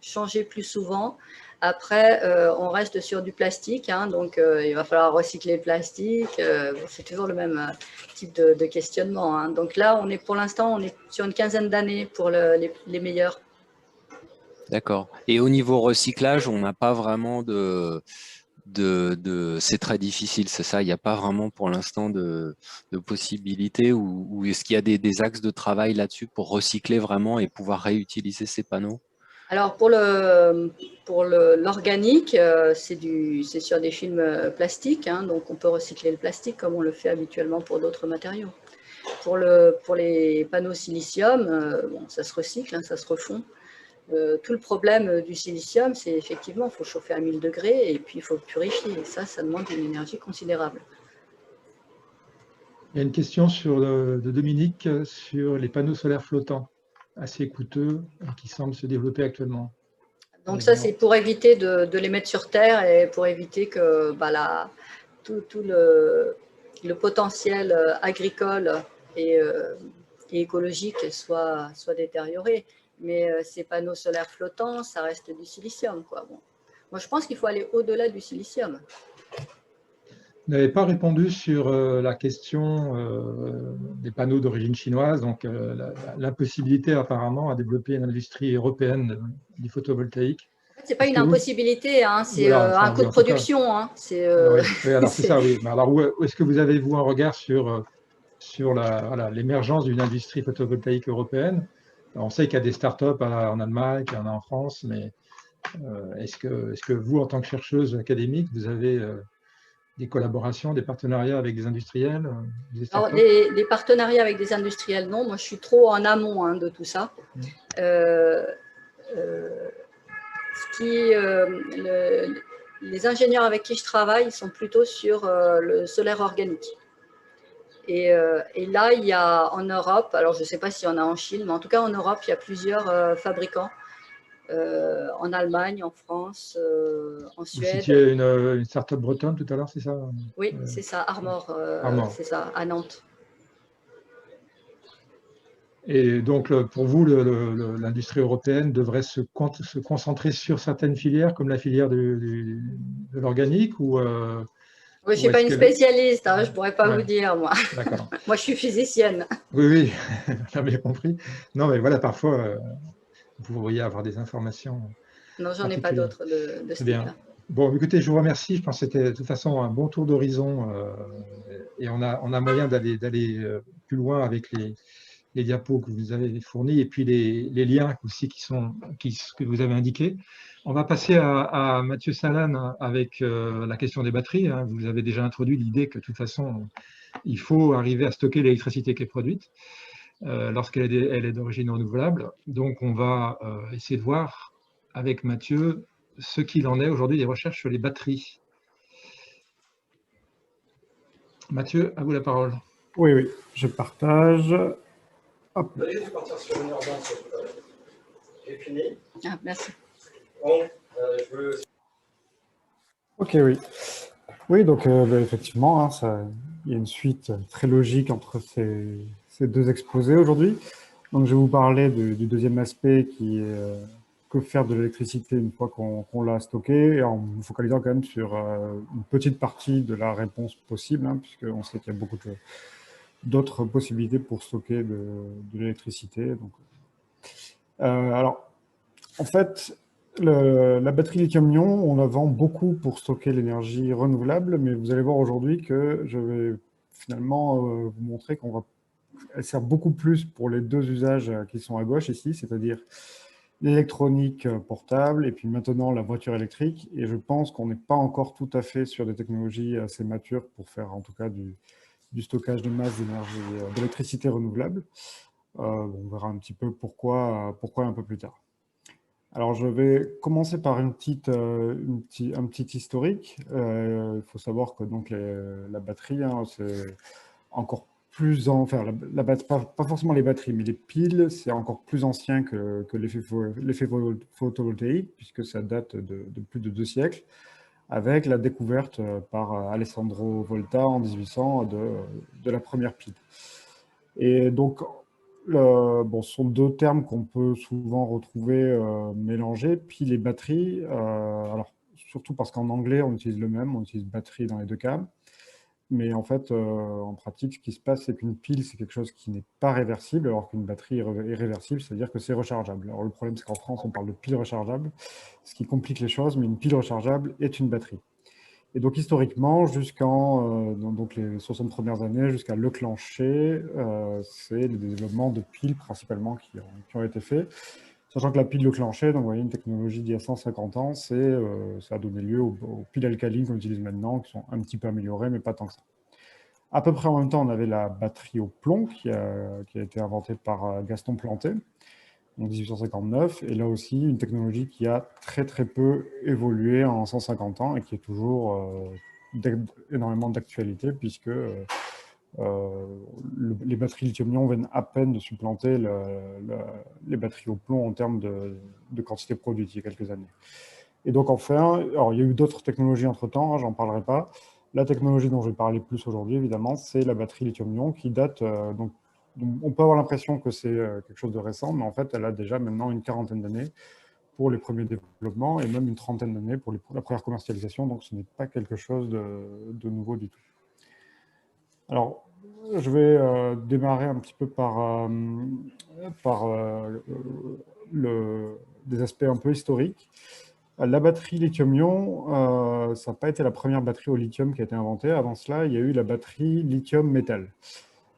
changer plus souvent. Après, on reste sur du plastique, hein, donc il va falloir recycler le plastique. C'est toujours le même type de questionnement, hein. Donc là, pour l'instant, on est sur une quinzaine d'années pour les meilleurs. D'accord. Et au niveau recyclage, on n'a pas vraiment c'est très difficile, c'est ça. Il n'y a pas vraiment pour l'instant de possibilités ou est-ce qu'il y a des axes de travail là-dessus pour recycler vraiment et pouvoir réutiliser ces panneaux? Alors pour l'organique, c'est sur des films plastiques, hein, donc on peut recycler le plastique comme on le fait habituellement pour d'autres matériaux. Pour les panneaux silicium, bon, ça se recycle, hein, ça se refond. Tout le problème du silicium, c'est effectivement qu'il faut chauffer à 1000 degrés et puis il faut le purifier. Et ça demande une énergie considérable. Il y a une question de Dominique sur les panneaux solaires flottants, assez coûteux, qui semblent se développer actuellement. Donc ça, c'est pour éviter de les mettre sur Terre et pour éviter que tout le potentiel agricole et écologique soit détérioré. Mais ces panneaux solaires flottants, ça reste du silicium, quoi. Bon. Moi, je pense qu'il faut aller au-delà du silicium. n'avez pas répondu sur la question des panneaux d'origine chinoise, donc l'impossibilité apparemment à développer une industrie européenne du photovoltaïque. En fait, c'est pas Est-ce une que vous... impossibilité, hein, c'est Voilà, un enfin, coût oui, de en tout cas, production. Hein, c'est oui, oui, alors c'est c'est- ça, oui. Mais alors, où est-ce que vous avez, vous, un regard sur voilà, l'émergence d'une industrie photovoltaïque européenne? Alors, on sait qu'il y a des startups en Allemagne, qu'il y en a en France, mais est-ce que vous, en tant que chercheuse académique, vous avez des collaborations, des partenariats avec des industriels, des Alors, startups? les partenariats avec des industriels, non. Moi, je suis trop en amont, hein, de tout ça. Euh, euh, les ingénieurs avec qui je travaille sont plutôt sur le solaire organique. Et là, il y a en Europe, alors je ne sais pas s'il y en a en Chine, mais en tout cas en Europe, il y a plusieurs fabricants, en Allemagne, en France, en Vous Suède. citiez une startup bretonne tout à l'heure, c'est ça? Oui, c'est ça, Armor, Armor. c'est ça, à Nantes. Et donc, pour vous, l'industrie européenne devrait se concentrer sur certaines filières, comme la filière de l'organique, ou Je ne suis pas est-ce une qu'elle... spécialiste, hein, je ne pourrais pas Ouais, vous dire, moi. d'accord. Moi, je suis physicienne. Oui, oui, j'ai bien compris. Non, mais voilà, parfois, vous pourriez avoir des informations Non, j'en ai pas particulières. d'autres de ce Très bien. type-là. Bon, écoutez, je vous remercie. Je pense que c'était de toute façon un bon tour d'horizon et on a moyen d'aller plus loin avec les diapos que vous avez fournis et puis les liens aussi que vous avez indiqués. On va passer à Mathieu Salane avec la question des batteries. Hein. Vous avez déjà introduit l'idée que de toute façon, il faut arriver à stocker l'électricité qui est produite lorsqu'elle est d'origine renouvelable. Donc, on va essayer de voir avec Mathieu ce qu'il en est aujourd'hui des recherches sur les batteries. Mathieu, à vous la parole. Oui, oui, je partage. Hop. Vous allez partir sur une heure d'avance. J'ai fini. Ah, merci. Bon, je veux... Ok, oui. Oui, donc effectivement, hein, il y a une suite très logique entre ces deux exposés aujourd'hui. Donc, je vais vous parler du deuxième aspect qui est que faire de l'électricité une fois qu'on l'a stockée, et en me focalisant quand même sur une petite partie de la réponse possible, hein, puisqu'on sait qu'il y a beaucoup d'autres possibilités pour stocker de l'électricité. Alors, en fait, la batterie lithium-ion, on la vend beaucoup pour stocker l'énergie renouvelable, mais vous allez voir aujourd'hui que je vais finalement vous montrer qu'elle sert beaucoup plus pour les deux usages qui sont à gauche ici, c'est-à-dire l'électronique portable et puis maintenant la voiture électrique. Et je pense qu'on n'est pas encore tout à fait sur des technologies assez matures pour faire en tout cas du stockage de masse d'énergie, d'électricité renouvelable. On verra un petit peu pourquoi un peu plus tard. Alors, je vais commencer par un petit historique. Il faut savoir que donc, la batterie, hein, c'est encore plus enfin, pas forcément les batteries, mais les piles, c'est encore plus ancien que l'effet photovoltaïque, puisque ça date de plus de 2 siècles, avec la découverte par Alessandro Volta en 1800 de la première pile. Et donc, ce sont deux termes qu'on peut souvent retrouver mélangés, pile et batterie. Alors, surtout parce qu'en anglais, on utilise le même, on utilise batterie dans les deux cas. Mais en fait, en pratique, ce qui se passe, c'est qu'une pile, c'est quelque chose qui n'est pas réversible, alors qu'une batterie est réversible, c'est-à-dire que c'est rechargeable. Alors, le problème, c'est qu'en France, on parle de pile rechargeable, ce qui complique les choses, mais une pile rechargeable est une batterie. Et donc, historiquement, jusqu'en donc les 60 premières années, jusqu'à Leclanché, c'est le développement de piles principalement qui ont été faits. Sachant que la pile Leclanché, donc vous voyez, une technologie d'il y a 150 ans, ça a donné lieu aux piles alcalines qu'on utilise maintenant, qui sont un petit peu améliorées, mais pas tant que ça. À peu près en même temps, on avait la batterie au plomb qui a été inventée par Gaston Planté en 1859, et là aussi une technologie qui a très très peu évolué en 150 ans et qui est toujours énormément d'actualité, puisque les batteries lithium-ion viennent à peine de supplanter les batteries au plomb en termes de quantité produite il y a quelques années. Et donc enfin, alors, il y a eu d'autres technologies entre-temps, hein, j'en parlerai pas. La technologie dont je vais parler plus aujourd'hui, évidemment, c'est la batterie lithium-ion qui date donc on peut avoir l'impression que c'est quelque chose de récent, mais en fait, elle a déjà maintenant une quarantaine d'années, pour les premiers développements et même une trentaine d'années pour la première commercialisation, donc ce n'est pas quelque chose de nouveau du tout. Alors, je vais démarrer un petit peu par des aspects un peu historiques. La batterie lithium-ion, ça n'a pas été la première batterie au lithium qui a été inventée. Avant cela, il y a eu la batterie lithium-métal.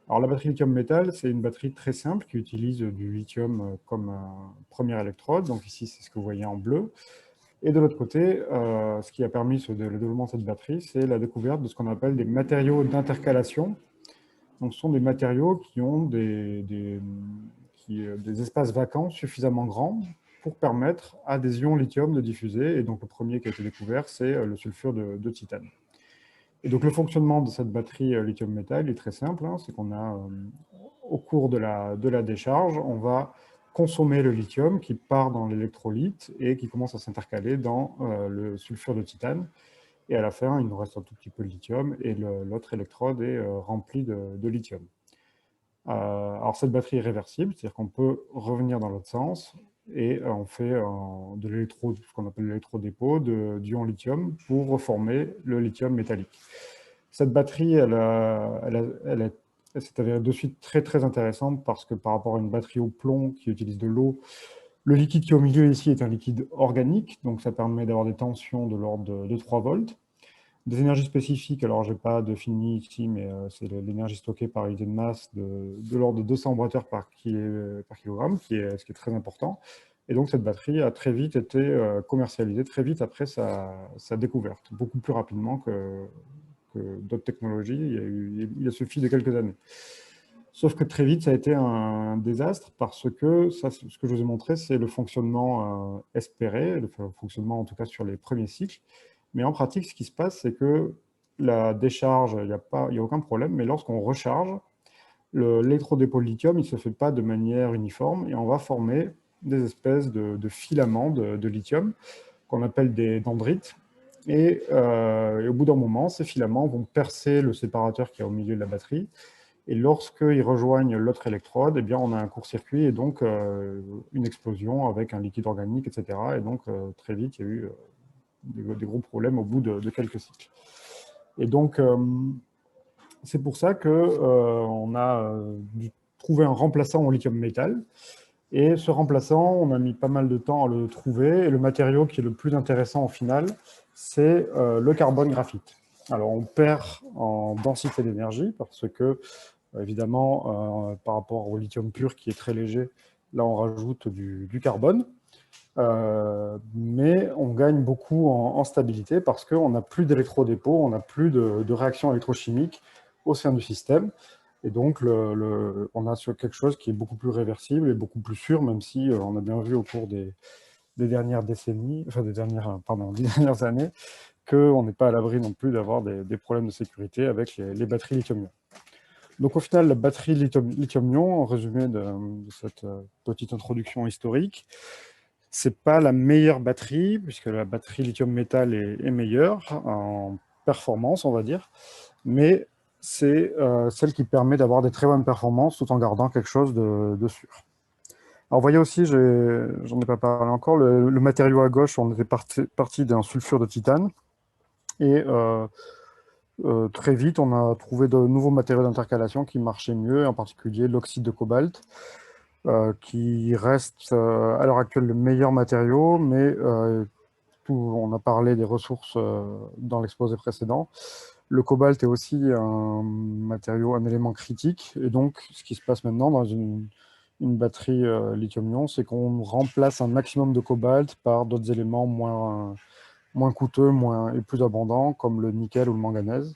Alors, la batterie lithium-métal, c'est une batterie très simple qui utilise du lithium comme première électrode. Donc ici, c'est ce que vous voyez en bleu. Et de l'autre côté, ce qui a permis le développement de cette batterie, c'est la découverte de ce qu'on appelle des matériaux d'intercalation. Donc, ce sont des matériaux qui ont des espaces vacants suffisamment grands pour permettre à des ions lithium de diffuser. Et donc, le premier qui a été découvert, c'est le sulfure de titane. Et donc, le fonctionnement de cette batterie lithium-métal est très simple. Hein, c'est qu'on a, au cours de la décharge, on va consommer le lithium qui part dans l'électrolyte et qui commence à s'intercaler dans le sulfure de titane. Et à la fin, il nous reste un tout petit peu de lithium et l'autre électrode est remplie de lithium. Alors, cette batterie est réversible, c'est-à-dire qu'on peut revenir dans l'autre sens et on fait de l'électrode, ce qu'on appelle l'électrodépôt d'ion lithium pour reformer le lithium métallique. Cette batterie, elle s'est avérée de suite très, très intéressante parce que par rapport à une batterie au plomb qui utilise de l'eau, le liquide qui est au milieu ici est un liquide organique, donc ça permet d'avoir des tensions de l'ordre de 3 volts. Des énergies spécifiques, alors je n'ai pas défini ici, mais c'est l'énergie stockée par unité de masse de l'ordre de 200 Wh par kilogramme, ce qui est très important. Et donc cette batterie a très vite été commercialisée, très vite après sa découverte, beaucoup plus rapidement que d'autres technologies. Il a suffi de quelques années. Sauf que très vite, ça a été un désastre parce que, ce que je vous ai montré, c'est le fonctionnement espéré, le fonctionnement en tout cas sur les premiers cycles. Mais en pratique, ce qui se passe, c'est que la décharge, il n'y a aucun problème, mais lorsqu'on recharge, l'électrodépôt de lithium, il ne se fait pas de manière uniforme et on va former des espèces de filaments de lithium qu'on appelle des dendrites. Et au bout d'un moment, ces filaments vont percer le séparateur qui est au milieu de la batterie. Et lorsqu'ils rejoignent l'autre électrode, eh bien, on a un court-circuit et donc une explosion avec un liquide organique, etc. Et donc, très vite, il y a eu des gros problèmes au bout de quelques cycles. Et donc, c'est pour ça qu'on a dû trouver un remplaçant au lithium-métal. Et ce remplaçant, on a mis pas mal de temps à le trouver. Et le matériau qui est le plus intéressant au final, c'est le carbone graphite. Alors, on perd en densité d'énergie parce que, évidemment, par rapport au lithium pur qui est très léger, là, on rajoute du carbone. Mais on gagne beaucoup en stabilité parce qu'on n'a plus d'électrodépôt, on n'a plus de réaction électrochimique au sein du système. Et donc, on a sur quelque chose qui est beaucoup plus réversible et beaucoup plus sûr, même si on a bien vu au cours des dernières décennies, enfin des dernières années, qu'on n'est pas à l'abri non plus d'avoir des problèmes de sécurité avec les batteries lithium-ion. Donc au final, la batterie lithium-ion, en résumé de cette petite introduction historique, c'est pas la meilleure batterie, puisque la batterie lithium-métal est meilleure en performance, on va dire, mais c'est celle qui permet d'avoir des très bonnes performances tout en gardant quelque chose de sûr. Alors, vous voyez aussi, j'en ai pas parlé encore, le matériau à gauche, on était parti d'un sulfure de titane, et très vite, on a trouvé de nouveaux matériaux d'intercalation qui marchaient mieux, en particulier l'oxyde de cobalt, qui reste à l'heure actuelle le meilleur matériau, mais on a parlé des ressources dans l'exposé précédent. Le cobalt est aussi un élément critique, et donc ce qui se passe maintenant dans une batterie lithium-ion, c'est qu'on remplace un maximum de cobalt par d'autres éléments moins coûteux et plus abondants, comme le nickel ou le manganèse.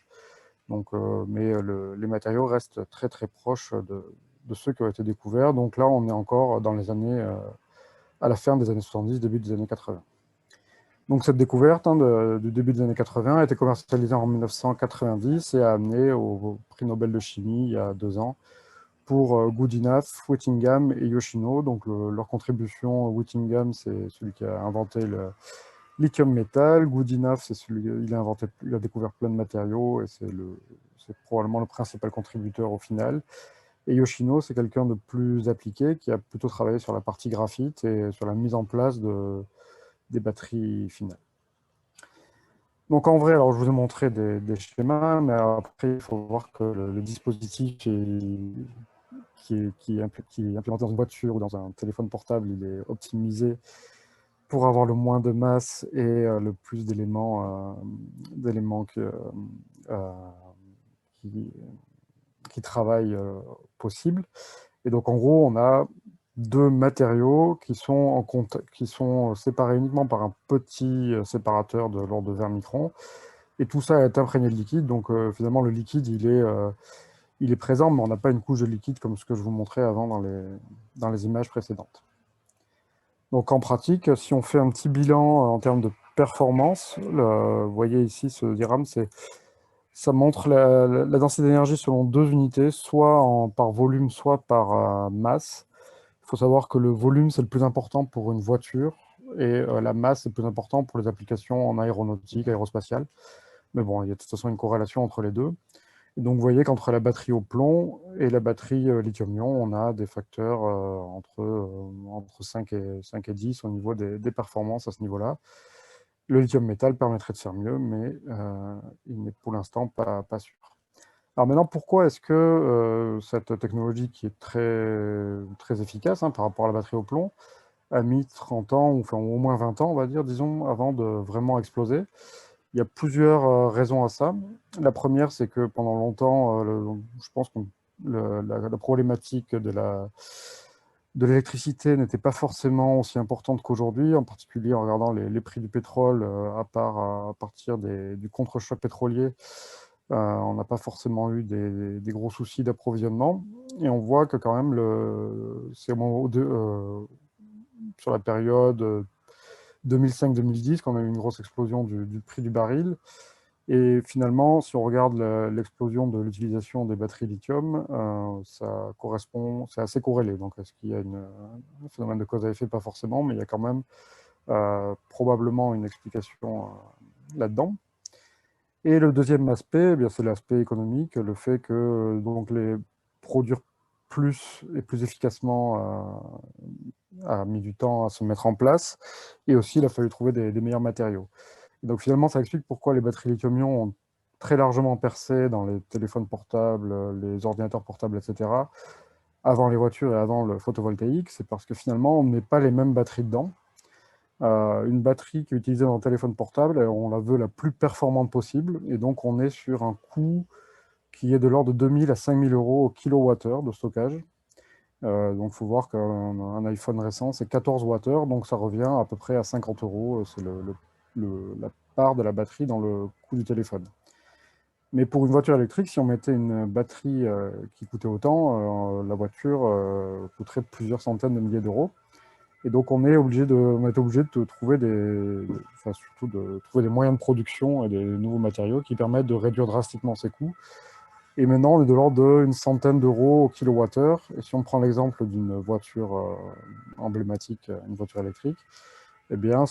Donc, mais les matériaux restent très très proches de ceux qui ont été découverts. Donc là, on est encore dans les années, à la fin des années 70, début des années 80. Donc cette découverte du début des années 80 a été commercialisée en 1990 et a amené au prix Nobel de chimie il y a 2 ans pour Goodenough, Whittingham et Yoshino. Donc leur contribution, Whittingham, c'est celui qui a inventé le lithium métal. Goodenough, c'est il a découvert plein de matériaux et c'est probablement le principal contributeur au final. Et Yoshino, c'est quelqu'un de plus appliqué qui a plutôt travaillé sur la partie graphite et sur la mise en place des batteries finales. Donc en vrai, alors je vous ai montré des schémas, mais après il faut voir que le dispositif qui est implémenté dans une voiture ou dans un téléphone portable, il est optimisé pour avoir le moins de masse et le plus d'éléments qui travaillent possible. Et donc en gros, on a deux matériaux qui sont séparés uniquement par un petit séparateur de l'ordre de 20 microns. Et tout ça est imprégné de liquide. Donc finalement, le liquide, il est présent, mais on n'a pas une couche de liquide comme ce que je vous montrais avant dans les images précédentes. Donc en pratique, si on fait un petit bilan en termes de performance, vous voyez ici ce diagramme, ça montre la densité d'énergie selon deux unités, soit par volume, soit par masse. Il faut savoir que le volume, c'est le plus important pour une voiture, et la masse, c'est le plus important pour les applications en aéronautique, aérospatiale. Mais bon, il y a de toute façon une corrélation entre les deux. Et donc, vous voyez qu'entre la batterie au plomb et la batterie lithium-ion, on a des facteurs entre 5 et 10 au niveau des performances à ce niveau-là. Le lithium-métal permettrait de faire mieux, mais il n'est pour l'instant pas sûr. Alors maintenant, pourquoi est-ce que cette technologie qui est très efficace par rapport à la batterie au plomb a mis 30 ans, ou enfin, au moins 20 ans, on va dire, disons, avant de vraiment exploser? Il y a plusieurs raisons à ça. La première, c'est que pendant longtemps, je pense que la problématique de l'électricité n'était pas forcément aussi importante qu'aujourd'hui, en particulier en regardant les prix du pétrole, à partir du contre-choc pétrolier. On n'a pas forcément eu des gros soucis d'approvisionnement. Et on voit que quand même, sur la période 2005-2010, qu'on a eu une grosse explosion du prix du baril. Et finalement, si on regarde l'explosion de l'utilisation des batteries lithium, c'est assez corrélé. Donc, est-ce qu'il y a un phénomène de cause à effet? Pas forcément, mais il y a quand même probablement une explication là-dedans. Et le deuxième aspect, c'est l'aspect économique, le fait que donc, les produire plus et plus efficacement a mis du temps à se mettre en place, et aussi il a fallu trouver des meilleurs matériaux. Et donc finalement, ça explique pourquoi les batteries lithium-ion ont très largement percé dans les téléphones portables, les ordinateurs portables, etc., avant les voitures et avant le photovoltaïque. C'est parce que finalement, on ne met pas les mêmes batteries dedans. Une batterie qui est utilisée dans un téléphone portable, on la veut la plus performante possible, et donc on est sur un coût qui est de l'ordre de 2000 à 5000 euros au kilowattheure de stockage. Donc il faut voir qu'un iPhone récent, c'est 14 Wh, donc ça revient à peu près à 50 euros. C'est la part de la batterie dans le coût du téléphone. Mais pour une voiture électrique, si on mettait une batterie qui coûtait autant, la voiture coûterait plusieurs centaines de milliers d'euros. Et donc on était obligé de trouver des moyens de production et des nouveaux matériaux qui permettent de réduire drastiquement ces coûts. Et maintenant, on est de l'ordre d'une centaine d'euros au kilowattheure. Et si on prend l'exemple d'une voiture emblématique, une voiture électrique, eh bien,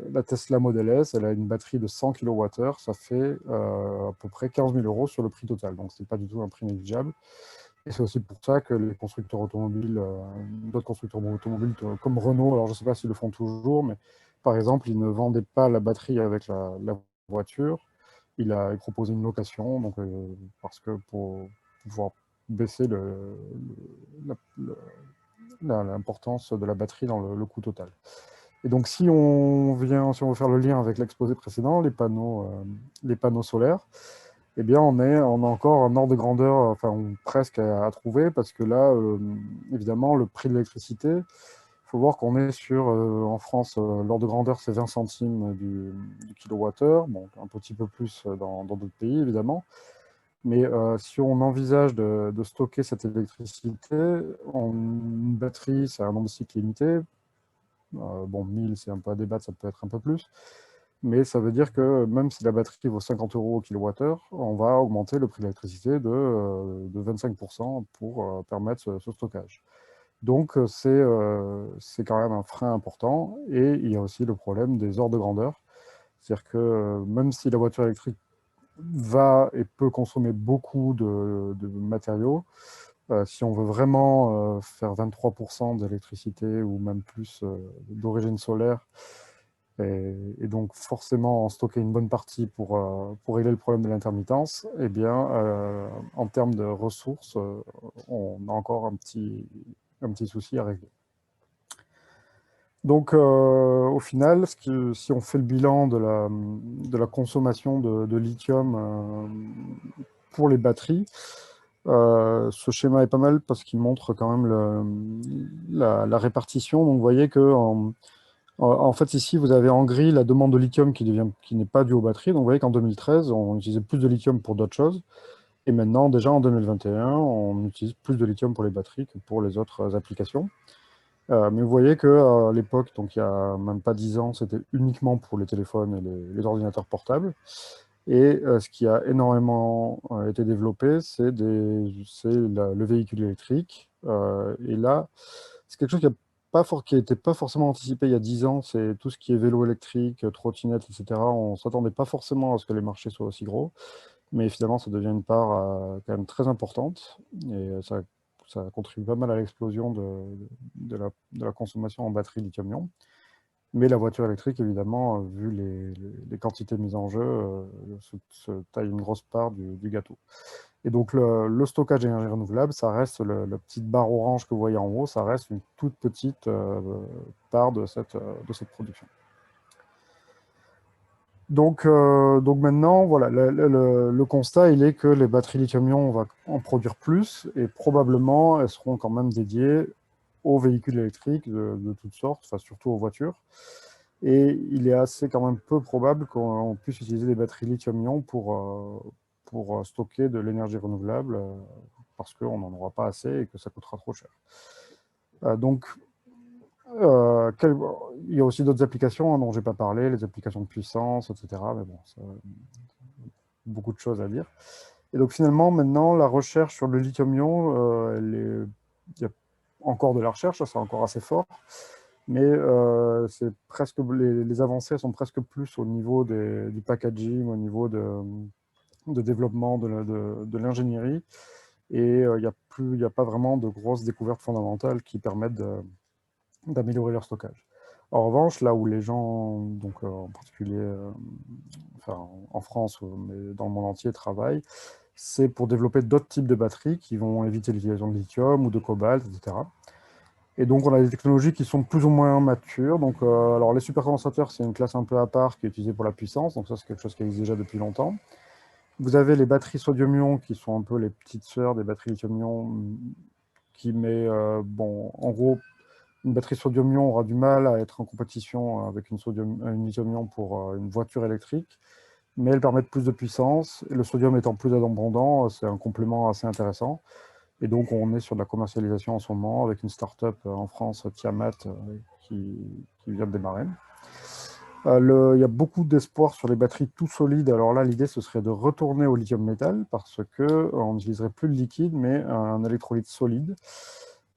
la Tesla Model S, elle a une batterie de 100 kWh, ça fait à peu près 15 000 euros sur le prix total. Donc, ce n'est pas du tout un prix négligeable. Et c'est aussi pour ça que les constructeurs automobiles, d'autres constructeurs automobiles comme Renault, alors je ne sais pas s'ils le font toujours, mais par exemple, ils ne vendaient pas la batterie avec la voiture. Il proposait une location, donc, parce que pour pouvoir baisser l'importance de la batterie dans le coût total. Et donc, si on veut faire le lien avec l'exposé précédent, les panneaux solaires, eh bien, on a encore un ordre de grandeur, presque à trouver, parce que là, évidemment, le prix de l'électricité, il faut voir qu'on est sur, en France, l'ordre de grandeur, c'est 20 centimes du kilowattheure, bon, un petit peu plus dans d'autres pays, évidemment. Mais si on envisage de stocker cette électricité, une batterie, c'est un nombre de cycles limité. 1000, c'est un peu à débattre, ça peut être un peu plus. Mais ça veut dire que même si la batterie vaut 50 euros au kilowattheure, on va augmenter le prix de l'électricité de 25% pour permettre ce stockage. Donc, c'est quand même un frein important. Et il y a aussi le problème des ordres de grandeur. C'est-à-dire que même si la voiture électrique va et peut consommer beaucoup de matériaux, Si on veut vraiment faire 23% d'électricité ou même plus d'origine solaire, et donc forcément en stocker une bonne partie pour régler le problème de l'intermittence, eh bien, en termes de ressources, on a encore un petit souci à régler. Donc, au final, si on fait le bilan de la consommation de lithium pour les batteries, ce schéma est pas mal parce qu'il montre quand même la répartition. Donc, vous voyez que en fait, ici, vous avez en gris la demande de lithium qui n'est pas due aux batteries. Donc, vous voyez qu'en 2013, on utilisait plus de lithium pour d'autres choses. Et maintenant, déjà en 2021, on utilise plus de lithium pour les batteries que pour les autres applications. Mais vous voyez qu'à l'époque, donc il n'y a même pas 10 ans, c'était uniquement pour les téléphones et les ordinateurs portables. Et ce qui a énormément été développé, c'est le véhicule électrique. Et là, c'est quelque chose qui n'était pas forcément anticipé il y a 10 ans, c'est tout ce qui est vélo électrique, trottinette, etc. On ne s'attendait pas forcément à ce que les marchés soient aussi gros, mais finalement, ça devient une part quand même très importante. Et ça contribue pas mal à l'explosion de la consommation en batterie lithium-ion. Mais la voiture électrique, évidemment, vu les quantités mises en jeu, se taille une grosse part du gâteau. Et donc, le stockage d'énergie renouvelable, ça reste la petite barre orange que vous voyez en haut, ça reste une toute petite part de cette production. Donc maintenant, voilà, le constat, il est que les batteries lithium-ion, on va en produire plus, et probablement, elles seront quand même dédiées aux véhicules électriques de toutes sortes, enfin, surtout aux voitures. Et il est assez quand même peu probable qu'on puisse utiliser des batteries lithium-ion pour stocker de l'énergie renouvelable, parce qu'on n'en aura pas assez et que ça coûtera trop cher. Donc, il y a aussi d'autres applications dont je n'ai pas parlé, les applications de puissance, etc. Mais bon, ça, beaucoup de choses à dire. Et donc finalement, maintenant, la recherche sur le lithium-ion, il y a encore de la recherche, c'est encore assez fort, mais c'est presque, les avancées sont presque plus au niveau du packaging, au niveau de développement de l'ingénierie, et il n'y a pas vraiment de grosses découvertes fondamentales qui permettent d'améliorer leur stockage. En revanche, là où les gens, donc en particulier enfin, en France, mais dans le monde entier, travaillent, c'est pour développer d'autres types de batteries qui vont éviter l'utilisation de lithium ou de cobalt, etc. Et donc, on a des technologies qui sont plus ou moins matures. Donc, alors, les supercondensateurs, c'est une classe un peu à part qui est utilisée pour la puissance. Donc, ça, c'est quelque chose qui existe déjà depuis longtemps. Vous avez les batteries sodium-ion qui sont un peu les petites sœurs des batteries lithium-ion qui met, bon, en gros, une batterie sodium-ion aura du mal à être en compétition avec une lithium-ion pour une voiture électrique, mais elles permettent plus de puissance. Et le sodium étant plus abondant, c'est un complément assez intéressant. Et donc, on est sur de la commercialisation en ce moment avec une start-up en France, Tiamat, qui vient de démarrer. Il y a beaucoup d'espoir sur les batteries tout solides. Alors là, l'idée, ce serait de retourner au lithium-métal parce qu'on n'utiliserait plus le liquide, mais un électrolyte solide.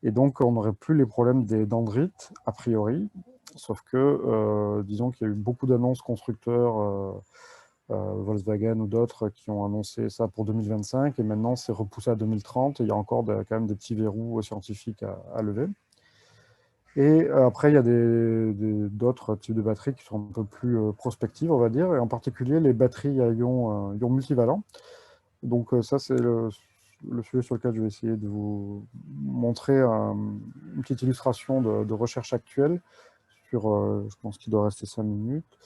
Et donc, on n'aurait plus les problèmes des dendrites, a priori. Sauf que, disons qu'il y a eu beaucoup d'annonces constructeurs, Volkswagen ou d'autres, qui ont annoncé ça pour 2025. Et maintenant, c'est repoussé à 2030. Et il y a encore quand même des petits verrous scientifiques à lever. Et après, il y a d'autres types de batteries qui sont un peu plus prospectives, on va dire. Et en particulier, les batteries à ions multivalents. Donc ça, c'est le sujet sur lequel je vais essayer de vous montrer une petite illustration de recherche actuelle sur, je pense qu'il doit rester 5 minutes.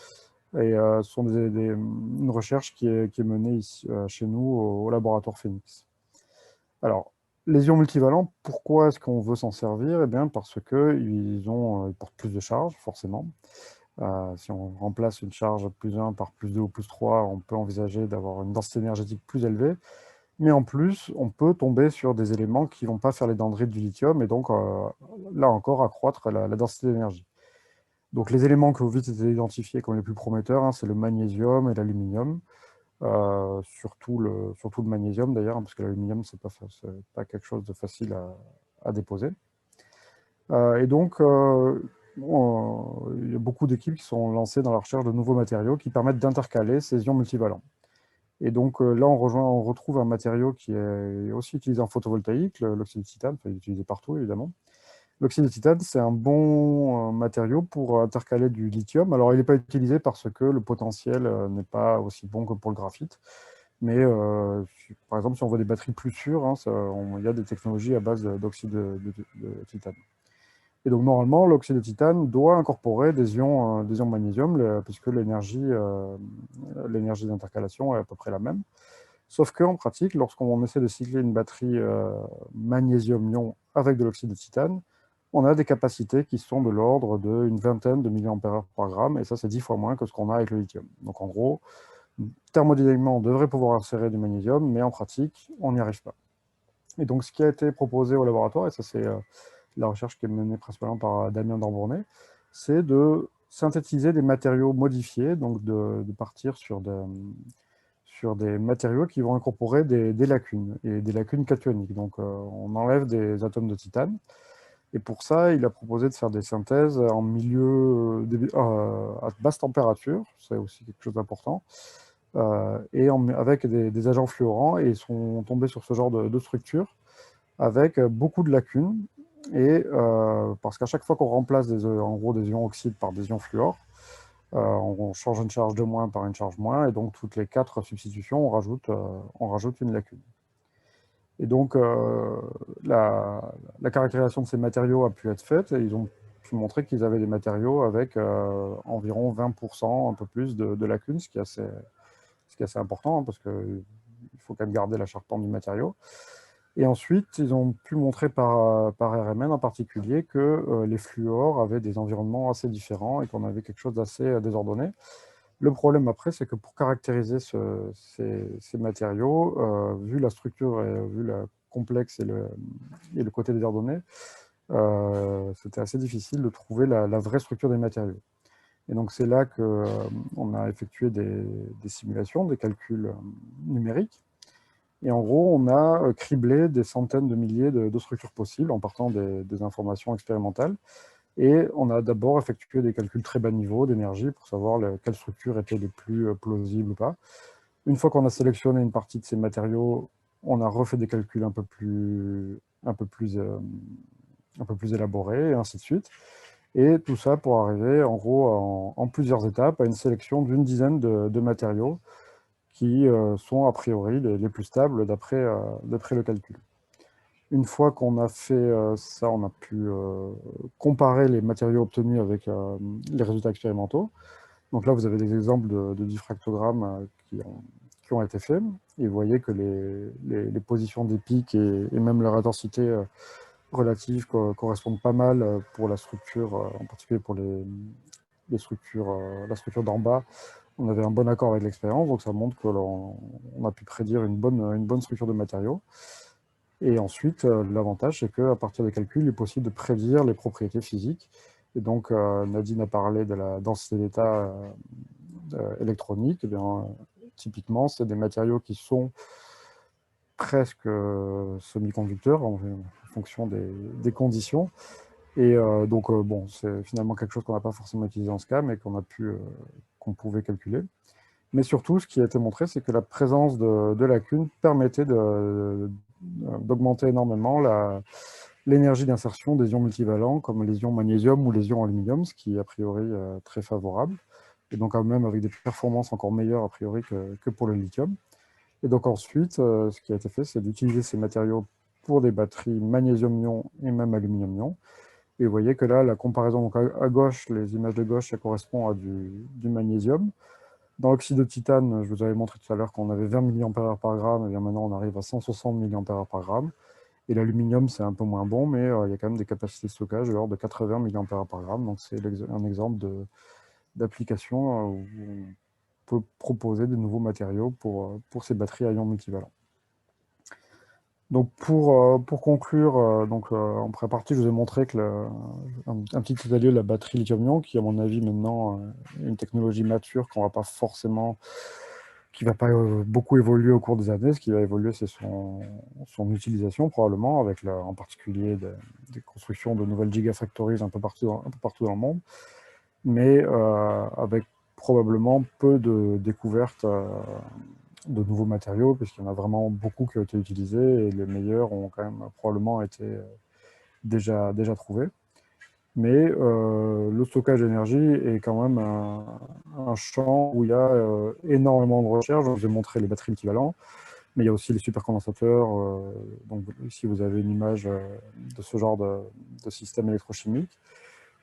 Et ce sont une recherche qui est menée ici, chez nous au laboratoire Phoenix. Alors, les ions multivalents, pourquoi est-ce qu'on veut s'en servir? Eh bien, parce qu'ils portent plus de charge, forcément. Si on remplace une charge plus 1 par plus 2 ou plus 3, on peut envisager d'avoir une densité énergétique plus élevée. Mais en plus, on peut tomber sur des éléments qui ne vont pas faire les dendrites du lithium et donc, là encore, accroître la densité d'énergie. Donc, les éléments que vous vite été identifiés comme les plus prometteurs, c'est le magnésium et l'aluminium. Surtout le magnésium d'ailleurs, parce que l'aluminium, ce n'est pas quelque chose de facile à déposer. Et donc, il y a beaucoup d'équipes qui sont lancées dans la recherche de nouveaux matériaux qui permettent d'intercaler ces ions multivalents. Et donc là, on retrouve un matériau qui est aussi utilisé en photovoltaïque, l'oxyde de titane, enfin, il est utilisé partout évidemment. L'oxyde de titane, c'est un bon matériau pour intercaler du lithium. Alors, il n'est pas utilisé parce que le potentiel n'est pas aussi bon que pour le graphite. Mais par exemple, si on veut des batteries plus sûres, hein, il y a des technologies à base d'oxyde de titane. Et donc, normalement, l'oxyde de titane doit incorporer des ions magnésium, puisque l'énergie d'intercalation est à peu près la même. Sauf qu'en pratique, lorsqu'on essaie de cycler une batterie magnésium-ion avec de l'oxyde de titane, on a des capacités qui sont de l'ordre d'une vingtaine de milliampères-heure par gramme, et ça, c'est 10 fois moins que ce qu'on a avec le lithium. Donc, en gros, thermodynamiquement, on devrait pouvoir insérer du magnésium, mais en pratique, on n'y arrive pas. Et donc, ce qui a été proposé au laboratoire, et ça, c'est la recherche qui est menée principalement par Damien Dambournay, c'est de synthétiser des matériaux modifiés, donc de partir sur des matériaux qui vont incorporer des lacunes, et des lacunes cationiques. Donc, on enlève des atomes de titane. Et pour ça, il a proposé de faire des synthèses en milieu à basse température, c'est aussi quelque chose d'important, et avec des agents fluorants, et ils sont tombés sur ce genre de structure avec beaucoup de lacunes, et parce qu'à chaque fois qu'on remplace en gros des ions oxydes par des ions fluor, on change une charge de moins par une charge moins, et donc toutes les 4 substitutions, on rajoute une lacune. Et donc, la caractérisation de ces matériaux a pu être faite, et ils ont pu montrer qu'ils avaient des matériaux avec environ 20%, un peu plus de lacunes, ce qui est assez important, hein, parce qu'il faut quand même garder la charpente du matériau. Et ensuite, ils ont pu montrer par RMN en particulier que les fluors avaient des environnements assez différents et qu'on avait quelque chose d'assez désordonné. Le problème après, c'est que pour caractériser ces matériaux, vu la structure et vu la complexe et le côté désordonné, c'était assez difficile de trouver la vraie structure des matériaux. Et donc c'est là qu'on a effectué des simulations, des calculs numériques. Et en gros, on a criblé des centaines de milliers de structures possibles en partant des informations expérimentales. Et on a d'abord effectué des calculs très bas niveau d'énergie pour savoir quelles structures étaient les plus plausibles ou pas. Une fois qu'on a sélectionné une partie de ces matériaux, on a refait des calculs un peu plus élaborés, et ainsi de suite. Et tout ça pour arriver, en gros, en plusieurs étapes, à une sélection d'une dizaine de matériaux qui sont a priori les plus stables d'après le calcul. Une fois qu'on a fait ça, on a pu comparer les matériaux obtenus avec les résultats expérimentaux. Donc là, vous avez des exemples de diffractogrammes qui ont été faits. Et vous voyez que les positions des pics et même leur intensité relative correspondent pas mal pour la structure, en particulier pour la structure d'en bas. On avait un bon accord avec l'expérience, donc ça montre qu'on a pu prédire une bonne structure de matériaux. Et ensuite, l'avantage, c'est qu'à partir des calculs, il est possible de prédire les propriétés physiques. Et donc, Nadine a parlé de la densité d'état électronique. Eh bien, typiquement, c'est des matériaux qui sont presque semi-conducteurs en fonction des conditions. Et donc, bon, c'est finalement quelque chose qu'on n'a pas forcément utilisé en ce cas, mais qu'on pouvait calculer. Mais surtout, ce qui a été montré, c'est que la présence de lacunes permettait d'augmenter énormément l'énergie d'insertion des ions multivalents, comme les ions magnésium ou les ions aluminium, ce qui est a priori très favorable, et donc même avec des performances encore meilleures a priori que pour le lithium. Et donc ensuite, ce qui a été fait, c'est d'utiliser ces matériaux pour des batteries magnésium-ion et même aluminium-ion. Et vous voyez que là, la comparaison, donc à gauche, les images de gauche, ça correspond à du magnésium. Dans l'oxyde de titane, je vous avais montré tout à l'heure qu'on avait 20 mAh par gramme, et bien maintenant on arrive à 160 mAh par gramme. Et l'aluminium, c'est un peu moins bon, mais il y a quand même des capacités de stockage de l'ordre de 80 mAh par gramme. Donc c'est un exemple d'application où on peut proposer de nouveaux matériaux pour ces batteries à ions multivalents. Donc pour conclure, en pré-partie, je vous ai montré que un petit état de la batterie lithium-ion, qui à mon avis maintenant est une technologie mature qui va pas beaucoup évoluer au cours des années. Ce qui va évoluer, c'est son utilisation probablement, avec en particulier des constructions de nouvelles gigafactories un peu partout dans le monde, mais avec probablement peu de découvertes nouveaux matériaux, puisqu'il y en a vraiment beaucoup qui ont été utilisés et les meilleurs ont quand même probablement été déjà trouvés. Mais le stockage d'énergie est quand même un champ où il y a énormément de recherches. Je vous ai montré les batteries équivalentes, mais il y a aussi les supercondensateurs. Donc ici, vous avez une image de ce genre de système électrochimique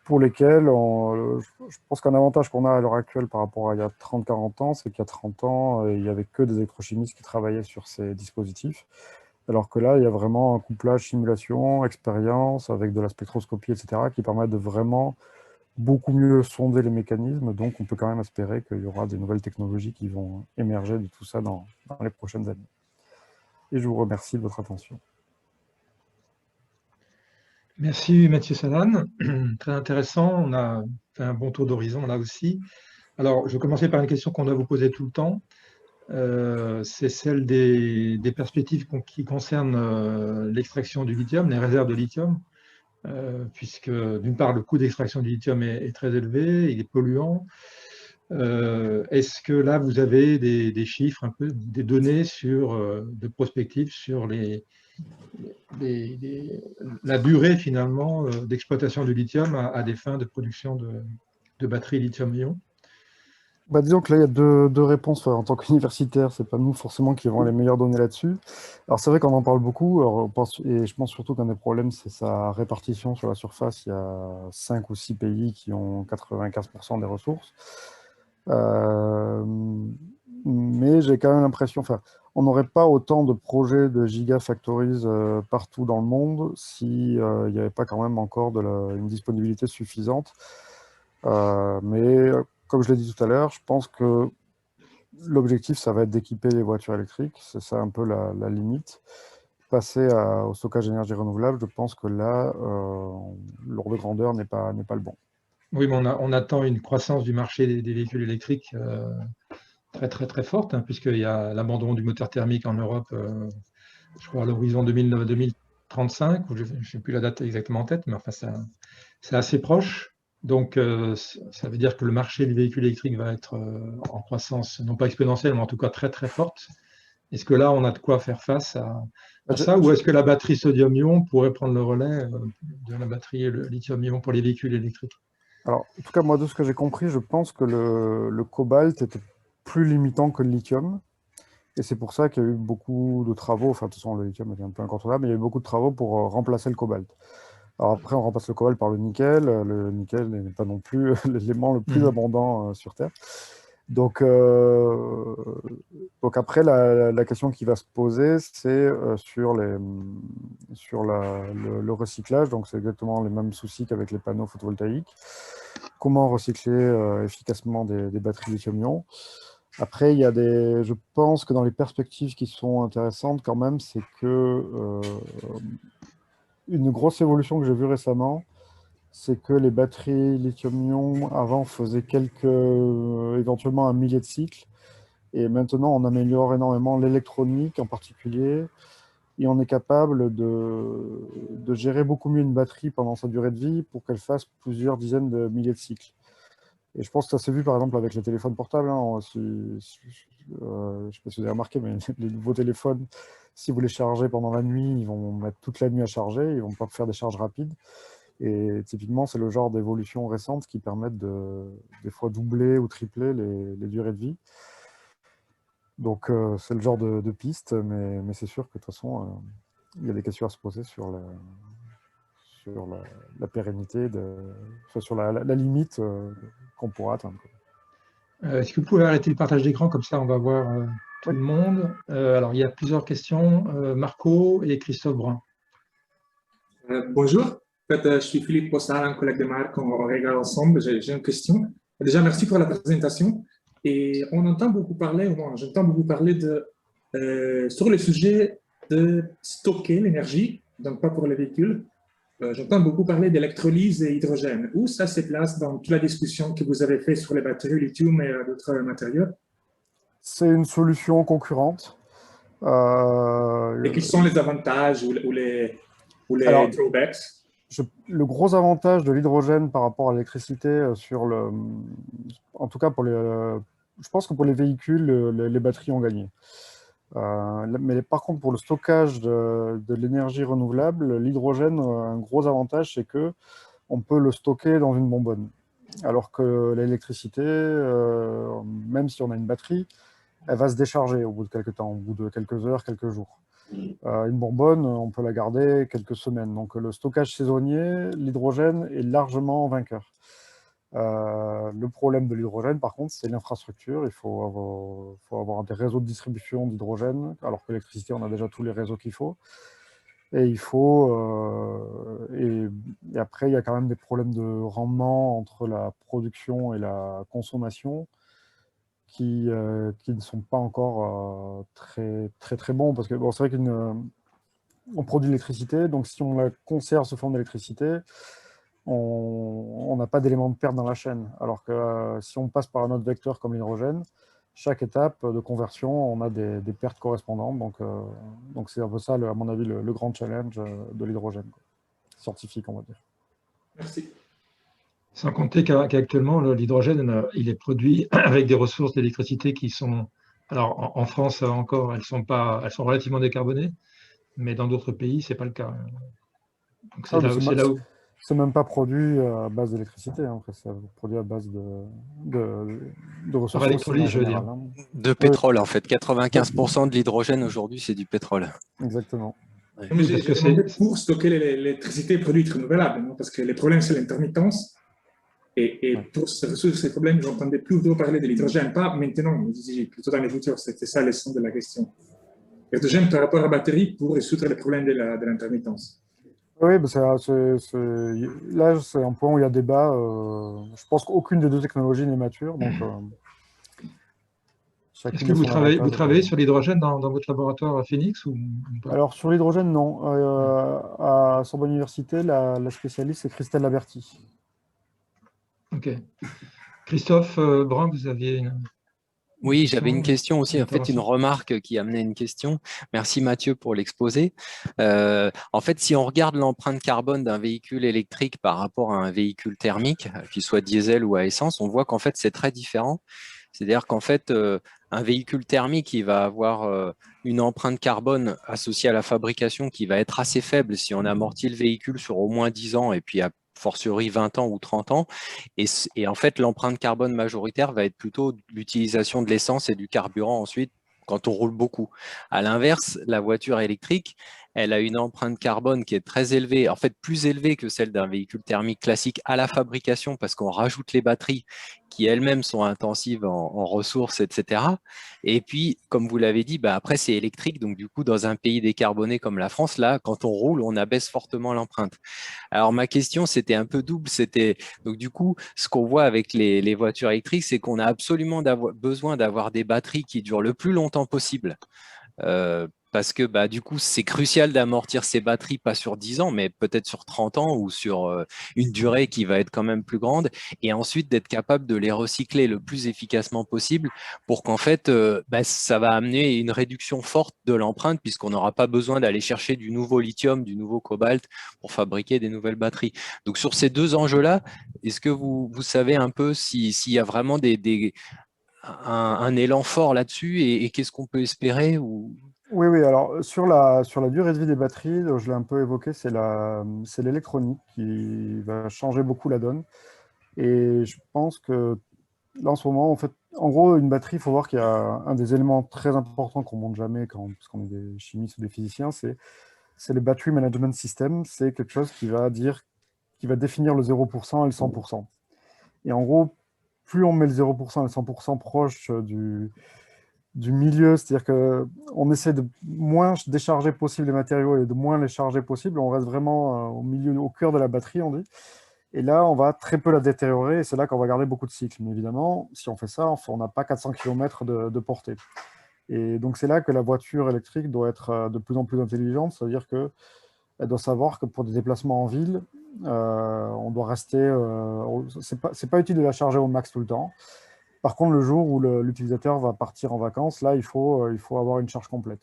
pour lesquels je pense qu'un avantage qu'on a à l'heure actuelle par rapport à il y a 30-40 ans, c'est qu'il y a 30 ans, il n'y avait que des électrochimistes qui travaillaient sur ces dispositifs. Alors que là, il y a vraiment un couplage simulation, expérience, avec de la spectroscopie, etc., qui permettent de vraiment beaucoup mieux sonder les mécanismes. Donc, on peut quand même espérer qu'il y aura des nouvelles technologies qui vont émerger de tout ça dans les prochaines années. Et je vous remercie de votre attention. Merci Mathieu Salan, très intéressant. On a fait un bon tour d'horizon là aussi. Alors, je vais commencer par une question qu'on doit vous poser tout le temps. C'est celle des perspectives qui concernent l'extraction du lithium, les réserves de lithium, puisque d'une part, le coût d'extraction du lithium est très élevé, il est polluant. Est-ce que là, vous avez des chiffres, un peu, des données de prospectives sur la durée finalement d'exploitation du lithium à des fins de production de batteries lithium-ion? Bah, disons que là, il y a deux réponses. En tant qu'universitaire, ce n'est pas nous forcément qui avons les meilleures données là-dessus. Alors, c'est vrai qu'on en parle beaucoup, et je pense surtout qu'un des problèmes, c'est sa répartition sur la surface. Il y a 5 ou 6 pays qui ont 95% des ressources. Mais j'ai quand même l'impression, on n'aurait pas autant de projets de gigafactories partout dans le monde s'il n'y avait pas quand même encore une disponibilité suffisante. Mais comme je l'ai dit tout à l'heure, je pense que l'objectif, ça va être d'équiper les voitures électriques. C'est ça un peu la limite. Passer au stockage d'énergie renouvelable, je pense que là, l'ordre de grandeur n'est pas le bon. Oui, mais on attend une croissance du marché des véhicules électriques très, très, très forte, hein, puisqu'il y a l'abandon du moteur thermique en Europe, je crois à l'horizon 2035, ou je ne sais plus la date exactement en tête, mais enfin, c'est assez proche. Donc, ça veut dire que le marché du véhicule électrique va être en croissance, non pas exponentielle, mais en tout cas très, très forte. Est-ce que là, on a de quoi faire face à ça, ou est-ce que la batterie sodium-ion pourrait prendre le relais de la batterie lithium-ion pour les véhicules électriques? Alors, en tout cas, moi, de ce que j'ai compris, je pense que le cobalt était plus limitant que le lithium. Et c'est pour ça qu'il y a eu beaucoup de travaux. Enfin, de toute façon, le lithium est un peu incontournable, mais il y a eu beaucoup de travaux pour remplacer le cobalt. Alors après, on remplace le cobalt par le nickel. Le nickel n'est pas non plus l'élément le plus abondant sur Terre. Donc après, la question qui va se poser, c'est sur le recyclage. Donc c'est exactement les mêmes soucis qu'avec les panneaux photovoltaïques. Comment recycler efficacement des batteries lithium-ion? Après, je pense que dans les perspectives qui sont intéressantes quand même, c'est que une grosse évolution que j'ai vue récemment, c'est que les batteries lithium-ion avant faisaient éventuellement un millier de cycles, et maintenant on améliore énormément l'électronique en particulier, et on est capable de gérer beaucoup mieux une batterie pendant sa durée de vie pour qu'elle fasse plusieurs dizaines de milliers de cycles. Et je pense que ça s'est vu par exemple avec les téléphones portables. Hein, je ne sais pas si vous avez remarqué, mais les nouveaux téléphones, si vous les chargez pendant la nuit, ils vont mettre toute la nuit à charger, ils ne vont pas faire des charges rapides. Et typiquement, c'est le genre d'évolution récente qui permettent des fois doubler ou tripler les durées de vie. Donc, c'est le genre de piste, mais c'est sûr que de toute façon, il y a des questions à se poser sur la pérennité, sur la limite qu'on pourra atteindre. Est-ce que vous pouvez arrêter le partage d'écran, comme ça on va voir tout le monde. Alors, il y a plusieurs questions. Marco et Christophe Brun. Bonjour, je suis Philippe Possard, un collègue de Marc, on regarde ensemble. J'ai une question. Déjà, merci pour la présentation. Et on entend beaucoup parler, ou moi, j'entends beaucoup parler sur le sujet de stocker l'énergie, donc pas pour les véhicules. J'entends beaucoup parler d'électrolyse et hydrogène. Où ça se place dans toute la discussion que vous avez faite sur les batteries lithium et d'autres matériaux? C'est une solution concurrente. Et quels sont les avantages ou les drawbacks? Le gros avantage de l'hydrogène par rapport à l'électricité, en tout cas pour je pense que pour les véhicules, les batteries ont gagné. Mais par contre, pour le stockage de l'énergie renouvelable, l'hydrogène a un gros avantage, c'est qu'on peut le stocker dans une bonbonne. Alors que l'électricité, même si on a une batterie, elle va se décharger au bout de quelques temps, au bout de quelques heures, quelques jours. Une bonbonne, on peut la garder quelques semaines. Donc le stockage saisonnier, l'hydrogène est largement vainqueur. Le problème de l'hydrogène, par contre, c'est l'infrastructure. Il faut avoir des réseaux de distribution d'hydrogène, alors que l'électricité, on a déjà tous les réseaux qu'il faut. Et il faut, et après, il y a quand même des problèmes de rendement entre la production et la consommation qui ne sont pas encore très bons. Parce que bon, c'est vrai qu'on produit de l'électricité, donc si on la conserve sous forme d'électricité, on n'a pas d'élément de perte dans la chaîne. Alors que si on passe par un autre vecteur comme l'hydrogène, chaque étape de conversion, on a des pertes correspondantes. Donc c'est un peu ça, à mon avis, le grand challenge de l'hydrogène, scientifique, on va dire. Merci. Sans compter qu'actuellement, l'hydrogène, il est produit avec des ressources d'électricité qui sont, alors en France encore, elles sont relativement décarbonées, mais dans d'autres pays, ce n'est pas le cas. Donc c'est là où... C'est même pas produit à base d'électricité, hein. C'est produit à base de ressources par électrolyse, je veux dire. Hein. De pétrole, en fait. 95% de l'hydrogène aujourd'hui, c'est du pétrole. Exactement. Ouais. Mais j'ai demandé pour stocker l'électricité produite renouvelable, non, parce que les problèmes, c'est l'intermittence. Et pour résoudre ces problèmes, j'entendais plutôt parler de l'hydrogène, pas maintenant, mais plutôt dans les futurs. C'était ça le sens de la question. L'hydrogène par rapport à la batterie pour résoudre les problèmes de l'intermittence. Oui, là, c'est un point où il y a débat. Je pense qu'aucune des deux technologies n'est mature. Donc, est-ce que vous travaillez sur l'hydrogène dans votre laboratoire à Phoenix ou pas? Alors, sur l'hydrogène, non. À Sorbonne Université, la spécialiste, c'est Christelle Laberty. Ok. Christophe Brun, vous aviez une... Oui, j'avais une question aussi, en fait, une remarque qui amenait une question. Merci Mathieu pour l'exposé. En fait, si on regarde l'empreinte carbone d'un véhicule électrique par rapport à un véhicule thermique, qu'il soit diesel ou à essence, on voit qu'en fait, c'est très différent. C'est-à-dire qu'en fait, un véhicule thermique, il va avoir une empreinte carbone associée à la fabrication qui va être assez faible si on amortit le véhicule sur au moins 10 ans et puis à fortiori 20 ans ou 30 ans. Et en fait, l'empreinte carbone majoritaire va être plutôt l'utilisation de l'essence et du carburant ensuite quand on roule beaucoup. À l'inverse, la voiture électrique, elle a une empreinte carbone qui est très élevée, en fait plus élevée que celle d'un véhicule thermique classique à la fabrication parce qu'on rajoute les batteries qui elles-mêmes sont intensives en ressources, etc. Et puis, comme vous l'avez dit, après c'est électrique, donc du coup, dans un pays décarboné comme la France, là, quand on roule, on abaisse fortement l'empreinte. Alors ma question, c'était un peu double, donc du coup, ce qu'on voit avec les voitures électriques, c'est qu'on a absolument besoin d'avoir des batteries qui durent le plus longtemps possible. Parce que du coup, c'est crucial d'amortir ces batteries, pas sur 10 ans, mais peut-être sur 30 ans ou sur une durée qui va être quand même plus grande. Et ensuite, d'être capable de les recycler le plus efficacement possible pour qu'en fait, ça va amener une réduction forte de l'empreinte puisqu'on n'aura pas besoin d'aller chercher du nouveau lithium, du nouveau cobalt pour fabriquer des nouvelles batteries. Donc, sur ces deux enjeux-là, est-ce que vous savez un peu s'il y a vraiment un élan fort là-dessus et qu'est-ce qu'on peut espérer ou... Oui, alors sur la durée de vie des batteries, je l'ai un peu évoqué, c'est l'électronique qui va changer beaucoup la donne. Et je pense que là, en ce moment, en gros, une batterie, il faut voir qu'il y a un des éléments très importants qu'on ne montre jamais parce qu'on est des chimistes ou des physiciens, c'est le Battery Management System. C'est quelque chose qui va définir le 0% et le 100%. Et en gros, plus on met le 0% et le 100% proche du milieu, c'est-à-dire qu'on essaie de moins décharger possible les matériaux et de moins les charger possible, on reste vraiment au milieu, au cœur de la batterie, on dit. Et là, on va très peu la détériorer et c'est là qu'on va garder beaucoup de cycles. Mais évidemment, si on fait ça, on n'a pas 400 km de portée. Et donc, c'est là que la voiture électrique doit être de plus en plus intelligente, c'est-à-dire qu'elle doit savoir que pour des déplacements en ville, on doit rester... c'est pas utile de la charger au max tout le temps. Par contre, le jour où l'utilisateur va partir en vacances, là, il faut avoir une charge complète.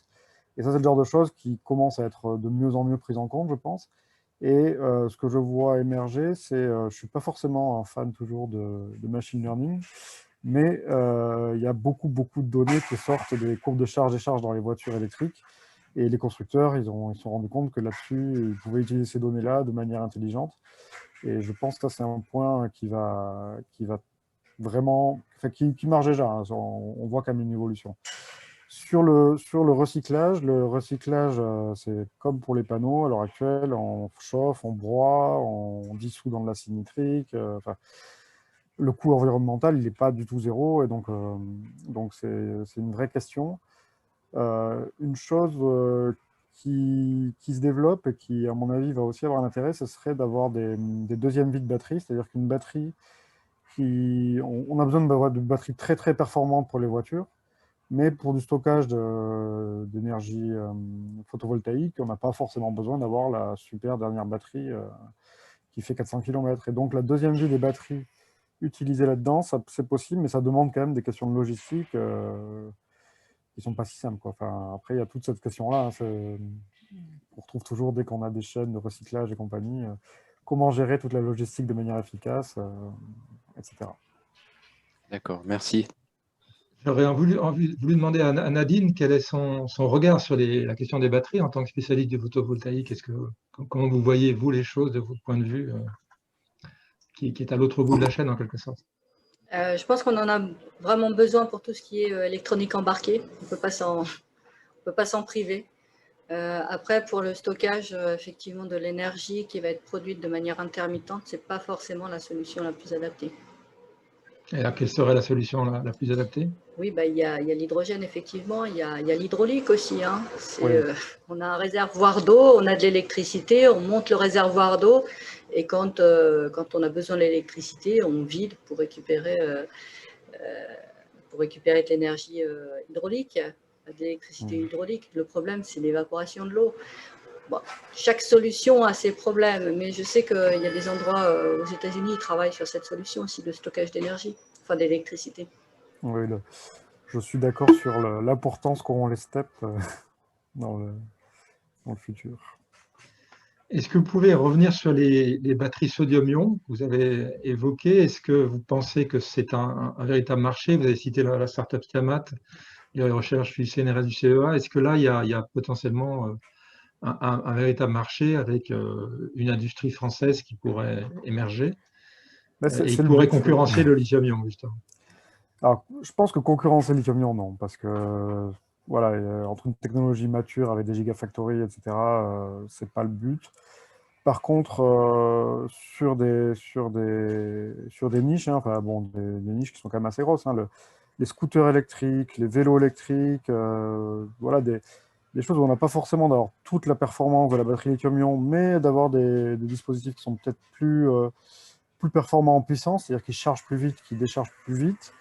Et ça, c'est le genre de choses qui commencent à être de mieux en mieux prises en compte, je pense. Et ce que je vois émerger, c'est, je ne suis pas forcément un fan toujours de machine learning, Mais il y a beaucoup de données qui sortent des courbes de charge-décharge dans les voitures électriques. Et les constructeurs, ils se sont rendus compte que là-dessus, ils pouvaient utiliser ces données-là de manière intelligente. Et je pense que c'est un point qui va vraiment, enfin, qui marche déjà. Hein. On voit quand même une évolution. Sur le recyclage, c'est comme pour les panneaux à l'heure actuelle, on chauffe, on broie, on dissout dans de l'acide nitrique. Enfin, le coût environnemental, il n'est pas du tout zéro, et donc c'est une vraie question. Une chose qui se développe et qui, à mon avis, va aussi avoir un intérêt, ce serait d'avoir des deuxièmes vies de batterie, c'est-à-dire qu'une batterie on a besoin de batteries très très performantes pour les voitures, mais pour du stockage d'énergie photovoltaïque, on n'a pas forcément besoin d'avoir la super dernière batterie qui fait 400 km. Et donc la deuxième vie des batteries utilisées là-dedans, c'est possible, mais ça demande quand même des questions de logistique qui ne sont pas si simples, quoi. Enfin, après, il y a toute cette question-là. Hein, on retrouve toujours, dès qu'on a des chaînes de recyclage et compagnie, comment gérer toute la logistique de manière efficace, etc. D'accord, merci. J'aurais voulu demander à Nadine quel est son regard sur la question des batteries en tant que spécialiste du photovoltaïque. Comment vous voyez, vous, les choses de votre point de vue, qui est à l'autre bout de la chaîne en quelque sorte? Je pense qu'on en a vraiment besoin pour tout ce qui est électronique embarquée. On ne peut pas s'en priver. Après, pour le stockage effectivement de l'énergie qui va être produite de manière intermittente, ce n'est pas forcément la solution la plus adaptée. Et là, quelle serait la solution la plus adaptée? Oui, bah, il y a l'hydrogène, effectivement. Il y a l'hydraulique aussi. Hein. Oui. On a un réservoir d'eau, on a de l'électricité, on monte le réservoir d'eau. Et quand on a besoin de l'électricité, on vide pour récupérer de l'énergie hydraulique, de l'électricité hydraulique. Le problème, c'est l'évaporation de l'eau. Bon, chaque solution a ses problèmes, mais je sais qu'il y a des endroits aux États-Unis qui travaillent sur cette solution aussi de stockage d'énergie, enfin d'électricité. Oui, je suis d'accord sur l'importance qu'auront les steppes dans le futur. Est-ce que vous pouvez revenir sur les batteries sodium-ion que vous avez évoquées? Est-ce que vous pensez que c'est un véritable marché? Vous avez cité la startup Tiamat, les recherches du CNRS du CEA. Est-ce que là, il y a potentiellement un véritable marché avec une industrie française qui pourrait émerger et qui pourrait concurrencer le lithium-ion, justement? Alors, je pense que concurrencer le lithium-ion, non, parce que voilà, entre une technologie mature avec des gigafactories, etc., c'est pas le but. Par contre, sur des niches, hein, enfin bon, des niches qui sont quand même assez grosses, hein, les scooters électriques, les vélos électriques, voilà, des choses où on n'a pas forcément d'avoir toute la performance de la batterie lithium-ion, mais d'avoir des dispositifs qui sont peut-être plus performants en puissance, c'est-à-dire qui chargent plus vite, qui déchargent plus vite.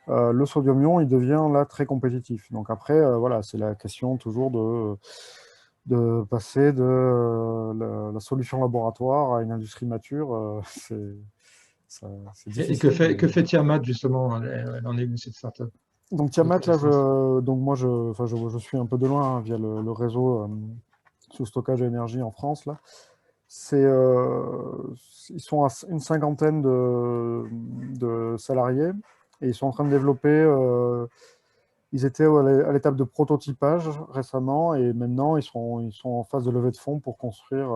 Le sodium-ion, il devient là très compétitif. Donc après, voilà, c'est la question toujours de passer de la solution laboratoire à une industrie mature. C'est difficile. Et que fait Tiamat, justement? Elle en est où, cette startup? Donc Tiamat, là, moi, je suis un peu de loin, hein, via le réseau sous stockage d'énergie en France. Là. Ils sont à une cinquantaine de salariés. Et ils sont en train de développer, ils étaient à l'étape de prototypage récemment, et maintenant ils sont en phase de levée de fonds pour construire,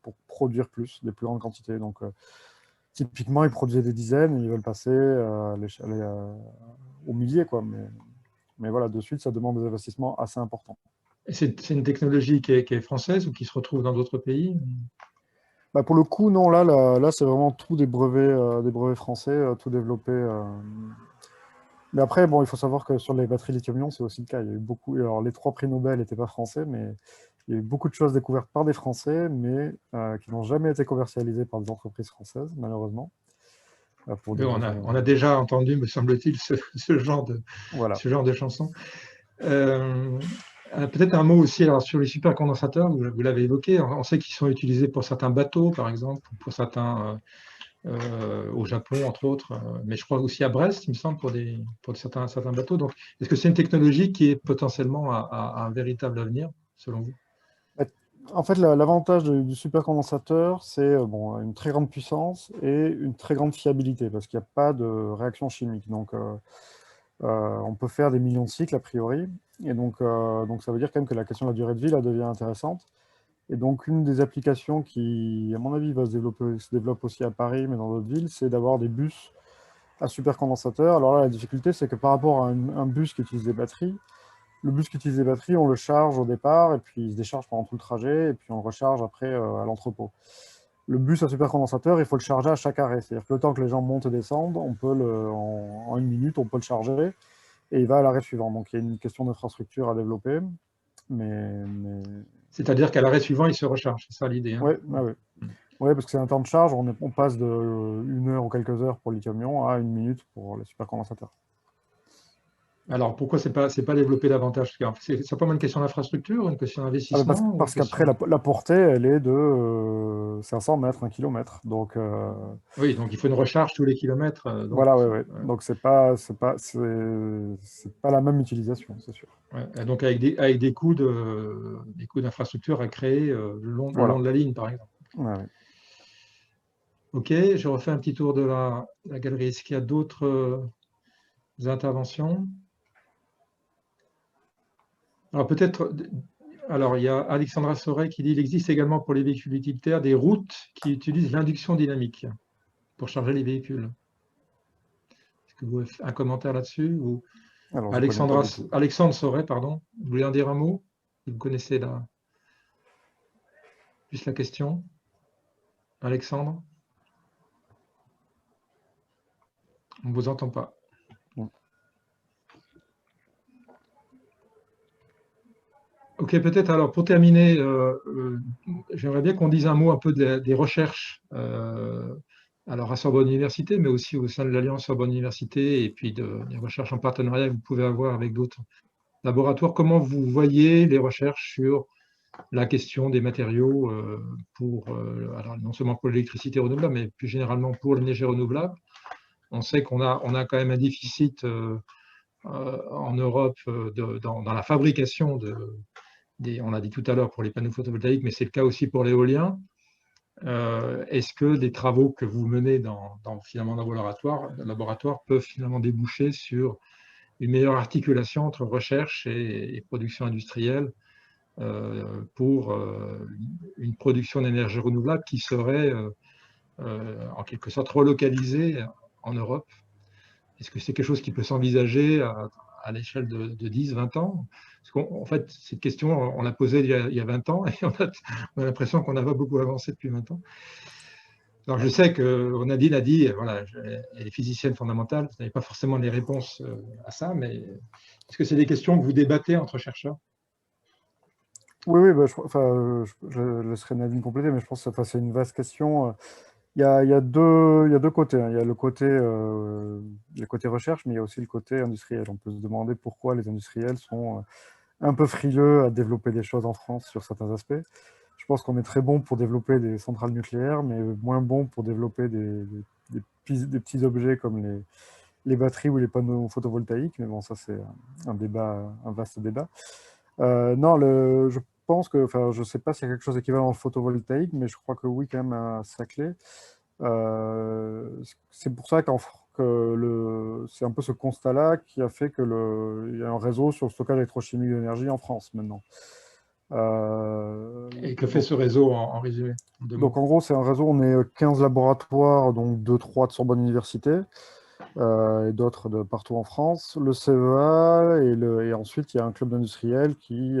pour produire des plus grandes quantités. Donc typiquement, ils produisaient des dizaines, ils veulent passer aux milliers, quoi. Mais voilà, de suite, ça demande des investissements assez importants. C'est une technologie qui est française ou qui se retrouve dans d'autres pays? Bah pour le coup, non, là c'est vraiment tout des brevets français, tout développé. Mais après, bon, il faut savoir que sur les batteries lithium-ion, c'est aussi le cas. Il y a eu beaucoup. Alors, les 3 prix Nobel n'étaient pas français, mais il y a eu beaucoup de choses découvertes par des Français, mais qui n'ont jamais été commercialisées par des entreprises françaises, malheureusement. On a déjà entendu, me semble-t-il, ce genre de chanson. Peut-être un mot aussi alors, sur les supercondensateurs, vous l'avez évoqué. On sait qu'ils sont utilisés pour certains bateaux, par exemple, pour certains au Japon, entre autres, mais je crois aussi à Brest, il me semble, pour certains bateaux. Donc, est-ce que c'est une technologie qui est potentiellement à un véritable avenir, selon vous? En fait, l'avantage du supercondensateur, c'est bon, une très grande puissance et une très grande fiabilité, parce qu'il n'y a pas de réaction chimique. Donc, on peut faire des millions de cycles, a priori. Et donc, ça veut dire quand même que la question de la durée de vie, là, devient intéressante. Et donc, une des applications qui, à mon avis, va se développe aussi à Paris, mais dans d'autres villes, c'est d'avoir des bus à supercondensateur. Alors là, la difficulté, c'est que par rapport à un bus qui utilise des batteries, le bus qui utilise des batteries, on le charge au départ, et puis il se décharge pendant tout le trajet, et puis on le recharge après à l'entrepôt. Le bus à supercondensateur, il faut le charger à chaque arrêt. C'est-à-dire que le temps que les gens montent et descendent, on peut en une minute, on peut le charger, et il va à l'arrêt suivant. Donc il y a une question d'infrastructure à développer. Mais... C'est-à-dire qu'à l'arrêt suivant, il se recharge, c'est ça l'idée. Hein. Ouais, ouais. Ouais, parce que c'est un temps de charge, on passe de 1 heure ou quelques heures pour le lithium-ion à 1 minute pour les supercondensateurs. Alors, pourquoi c'est pas développé davantage? C'est simplement une question d'infrastructure, une question d'investissement? Parce qu'après, la portée, elle est de 500 mètres, 1 kilomètre. Donc, oui, donc il faut une recharge tous les kilomètres. voilà, ouais. Donc, c'est pas la même utilisation, c'est sûr. Ouais, donc, avec des coûts d'infrastructure à créer le long de la ligne, par exemple. Ouais. OK, je refais un petit tour de la galerie. Est-ce qu'il y a d'autres interventions? Alors peut-être, il y a Alexandra Soret qui dit qu'il existe également pour les véhicules utilitaires des routes qui utilisent l'induction dynamique pour charger les véhicules. Est-ce que vous avez un commentaire là-dessus ou... Alexandre Soret, pardon, vous voulez en dire un mot? Vous connaissez plus la question? Alexandre? On ne vous entend pas. Ok, peut-être alors pour terminer, j'aimerais bien qu'on dise un mot un peu des recherches, alors à Sorbonne Université, mais aussi au sein de l'Alliance Sorbonne Université, et puis des recherches en partenariat que vous pouvez avoir avec d'autres laboratoires. Comment vous voyez les recherches sur la question des matériaux alors non seulement pour l'électricité renouvelable, mais plus généralement pour l'énergie renouvelable? On sait qu'on a quand même un déficit en Europe dans la fabrication on l'a dit tout à l'heure pour les panneaux photovoltaïques, mais c'est le cas aussi pour l'éolien. Est-ce que les travaux que vous menez finalement dans vos laboratoires peuvent finalement déboucher sur une meilleure articulation entre recherche et production industrielle pour une production d'énergie renouvelable qui serait en quelque sorte relocalisée en Europe? Est-ce que c'est quelque chose qui peut s'envisager à l'échelle de 10, 20 ans? Parce qu'en fait, cette question, on l'a posée il y a 20 ans et on a l'impression qu'on n'a pas beaucoup avancé depuis 20 ans. Alors, je sais que Nadine a dit, voilà, elle est physicienne fondamentale, vous n'avez pas forcément les réponses à ça, mais est-ce que c'est des questions que vous débattez entre chercheurs? Oui, je laisserai Nadine compléter, mais je pense que c'est une vaste question. Il y a deux côtés. Hein. Il y a le côté recherche, mais il y a aussi le côté industriel. On peut se demander pourquoi les industriels sont un peu frileux à développer des choses en France sur certains aspects. Je pense qu'on est très bon pour développer des centrales nucléaires, mais moins bon pour développer des petits objets comme les batteries ou les panneaux photovoltaïques. Mais bon, ça, c'est un vaste débat. Non, je pense que, je ne sais pas s'il y a quelque chose d'équivalent en photovoltaïque, mais je crois que oui, quand même, à Saclay. C'est pour ça que c'est un peu ce constat-là qui a fait qu'il y a un réseau sur le stockage électrochimique d'énergie en France maintenant. Et que fait ce réseau en résumé? Donc en gros, c'est un réseau, on est 15 laboratoires, donc 2-3 de Sorbonne Université, et d'autres de partout en France, le CEA, et ensuite il y a un club d'industriels qui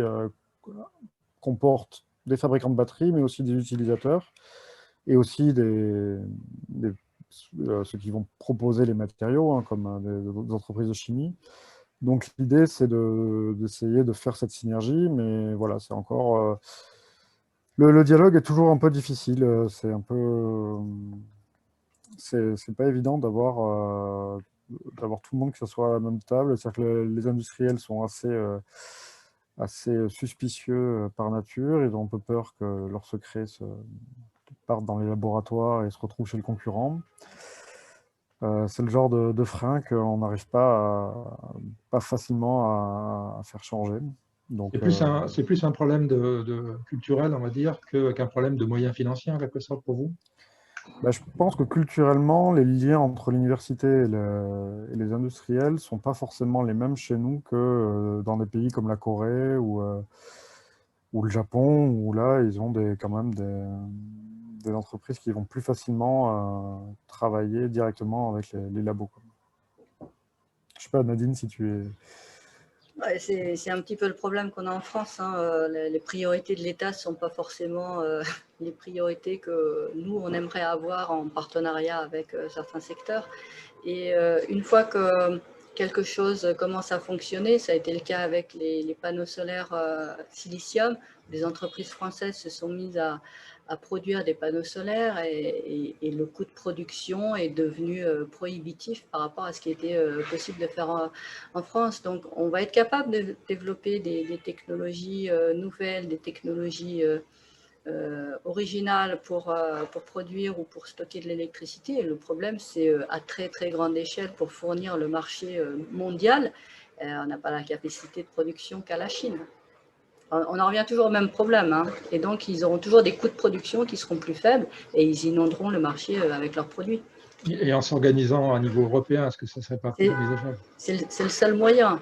comporte des fabricants de batteries, mais aussi des utilisateurs, et aussi ceux qui vont proposer les matériaux, hein, comme des entreprises de chimie. Donc l'idée, c'est d'essayer de faire cette synergie, mais voilà, c'est encore... le dialogue est toujours un peu difficile, c'est un peu... c'est pas évident d'avoir tout le monde que ce soit à la même table. C'est-à-dire que les industriels sont assez suspicieux par nature. Ils ont un peu peur que leurs secrets partent dans les laboratoires et se retrouvent chez le concurrent. C'est le genre de frein qu'on n'arrive pas facilement à faire changer. Donc, C'est plus un problème culturel, on va dire, qu'un problème de moyens financiers, en quelque sorte, pour vous? je pense que culturellement, les liens entre l'université et les industriels ne sont pas forcément les mêmes chez nous que dans des pays comme la Corée ou le Japon, où là, ils ont quand même des entreprises qui vont plus facilement travailler directement avec les labos, quoi. Je ne sais pas, Nadine, si tu es... Ouais, c'est un petit peu le problème qu'on a en France, hein. Les priorités de l'État ne sont pas forcément les priorités que nous, on aimerait avoir en partenariat avec certains secteurs. Et une fois que quelque chose commence à fonctionner, ça a été le cas avec les panneaux solaires silicium, les entreprises françaises se sont mises à produire des panneaux solaires et le coût de production est devenu prohibitif par rapport à ce qui était possible de faire en France. Donc, on va être capable de développer des technologies nouvelles, des technologies originales pour produire ou pour stocker de l'électricité. Et le problème, c'est à très, très grande échelle pour fournir le marché mondial. On n'a pas la capacité de production qu'à la Chine. On en revient toujours au même problème, hein. Et donc, ils auront toujours des coûts de production qui seront plus faibles et ils inonderont le marché avec leurs produits. Et en s'organisant à niveau européen, est-ce que ça ne serait pas envisageable? C'est le seul moyen,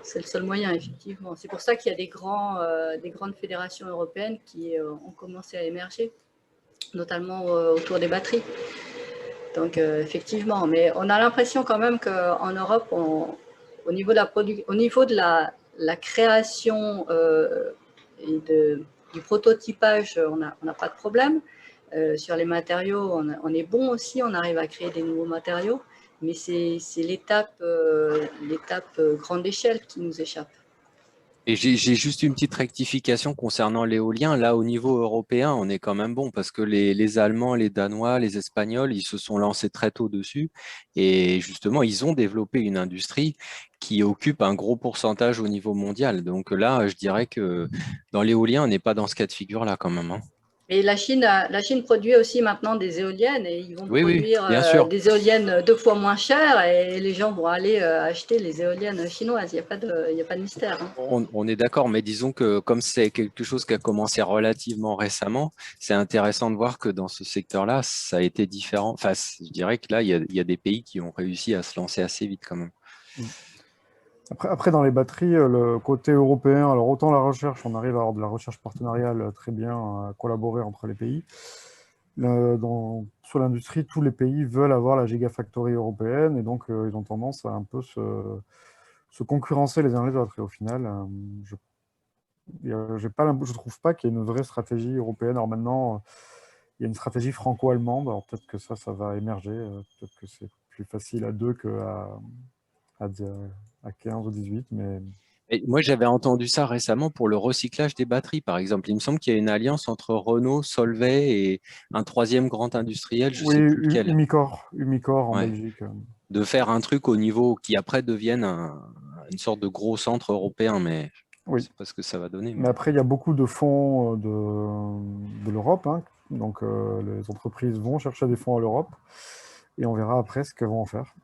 effectivement. C'est pour ça qu'il y a des grandes fédérations européennes qui ont commencé à émerger, notamment autour des batteries. Donc, effectivement, mais on a l'impression quand même qu'en Europe, au niveau de la création et du prototypage, on n'a pas de problème. Sur les matériaux, on est bon aussi, on arrive à créer des nouveaux matériaux, mais c'est l'étape grande échelle qui nous échappe. Et j'ai juste une petite rectification concernant l'éolien. Là, au niveau européen, on est quand même bon parce que les Allemands, les Danois, les Espagnols, ils se sont lancés très tôt dessus. Et justement, ils ont développé une industrie qui occupe un gros pourcentage au niveau mondial. Donc là, je dirais que dans l'éolien, on n'est pas dans ce cas de figure-là quand même, hein. Et la Chine produit aussi maintenant des éoliennes et ils vont produire bien sûr. des éoliennes 2 fois moins chères et les gens vont aller acheter les éoliennes chinoises. Il n'y a pas de mystère, hein. On est d'accord, mais disons que comme c'est quelque chose qui a commencé relativement récemment, c'est intéressant de voir que dans ce secteur-là, ça a été différent. Enfin, je dirais que là, il y a des pays qui ont réussi à se lancer assez vite quand même. Après, dans les batteries, le côté européen, alors autant la recherche, on arrive à avoir de la recherche partenariale très bien, à collaborer entre les pays. Sur l'industrie, tous les pays veulent avoir la Gigafactory européenne et donc ils ont tendance à un peu se concurrencer les uns les autres. Et au final, je ne trouve pas qu'il y ait une vraie stratégie européenne. Alors maintenant, il y a une stratégie franco-allemande. Alors peut-être que ça va émerger. Peut-être que c'est plus facile à 2 qu'à 15 ou 18. Mais... Et moi, j'avais entendu ça récemment pour le recyclage des batteries, par exemple. Il me semble qu'il y a une alliance entre Renault, Solvay et un troisième grand industriel, je ne sais plus lequel. Umicore en Belgique. De faire un truc au niveau qui après devienne une sorte de gros centre européen, mais je ne sais pas ce que ça va donner. Mais après, il y a beaucoup de fonds de l'Europe, hein. Donc les entreprises vont chercher des fonds à l'Europe et on verra après ce qu'elles vont en faire.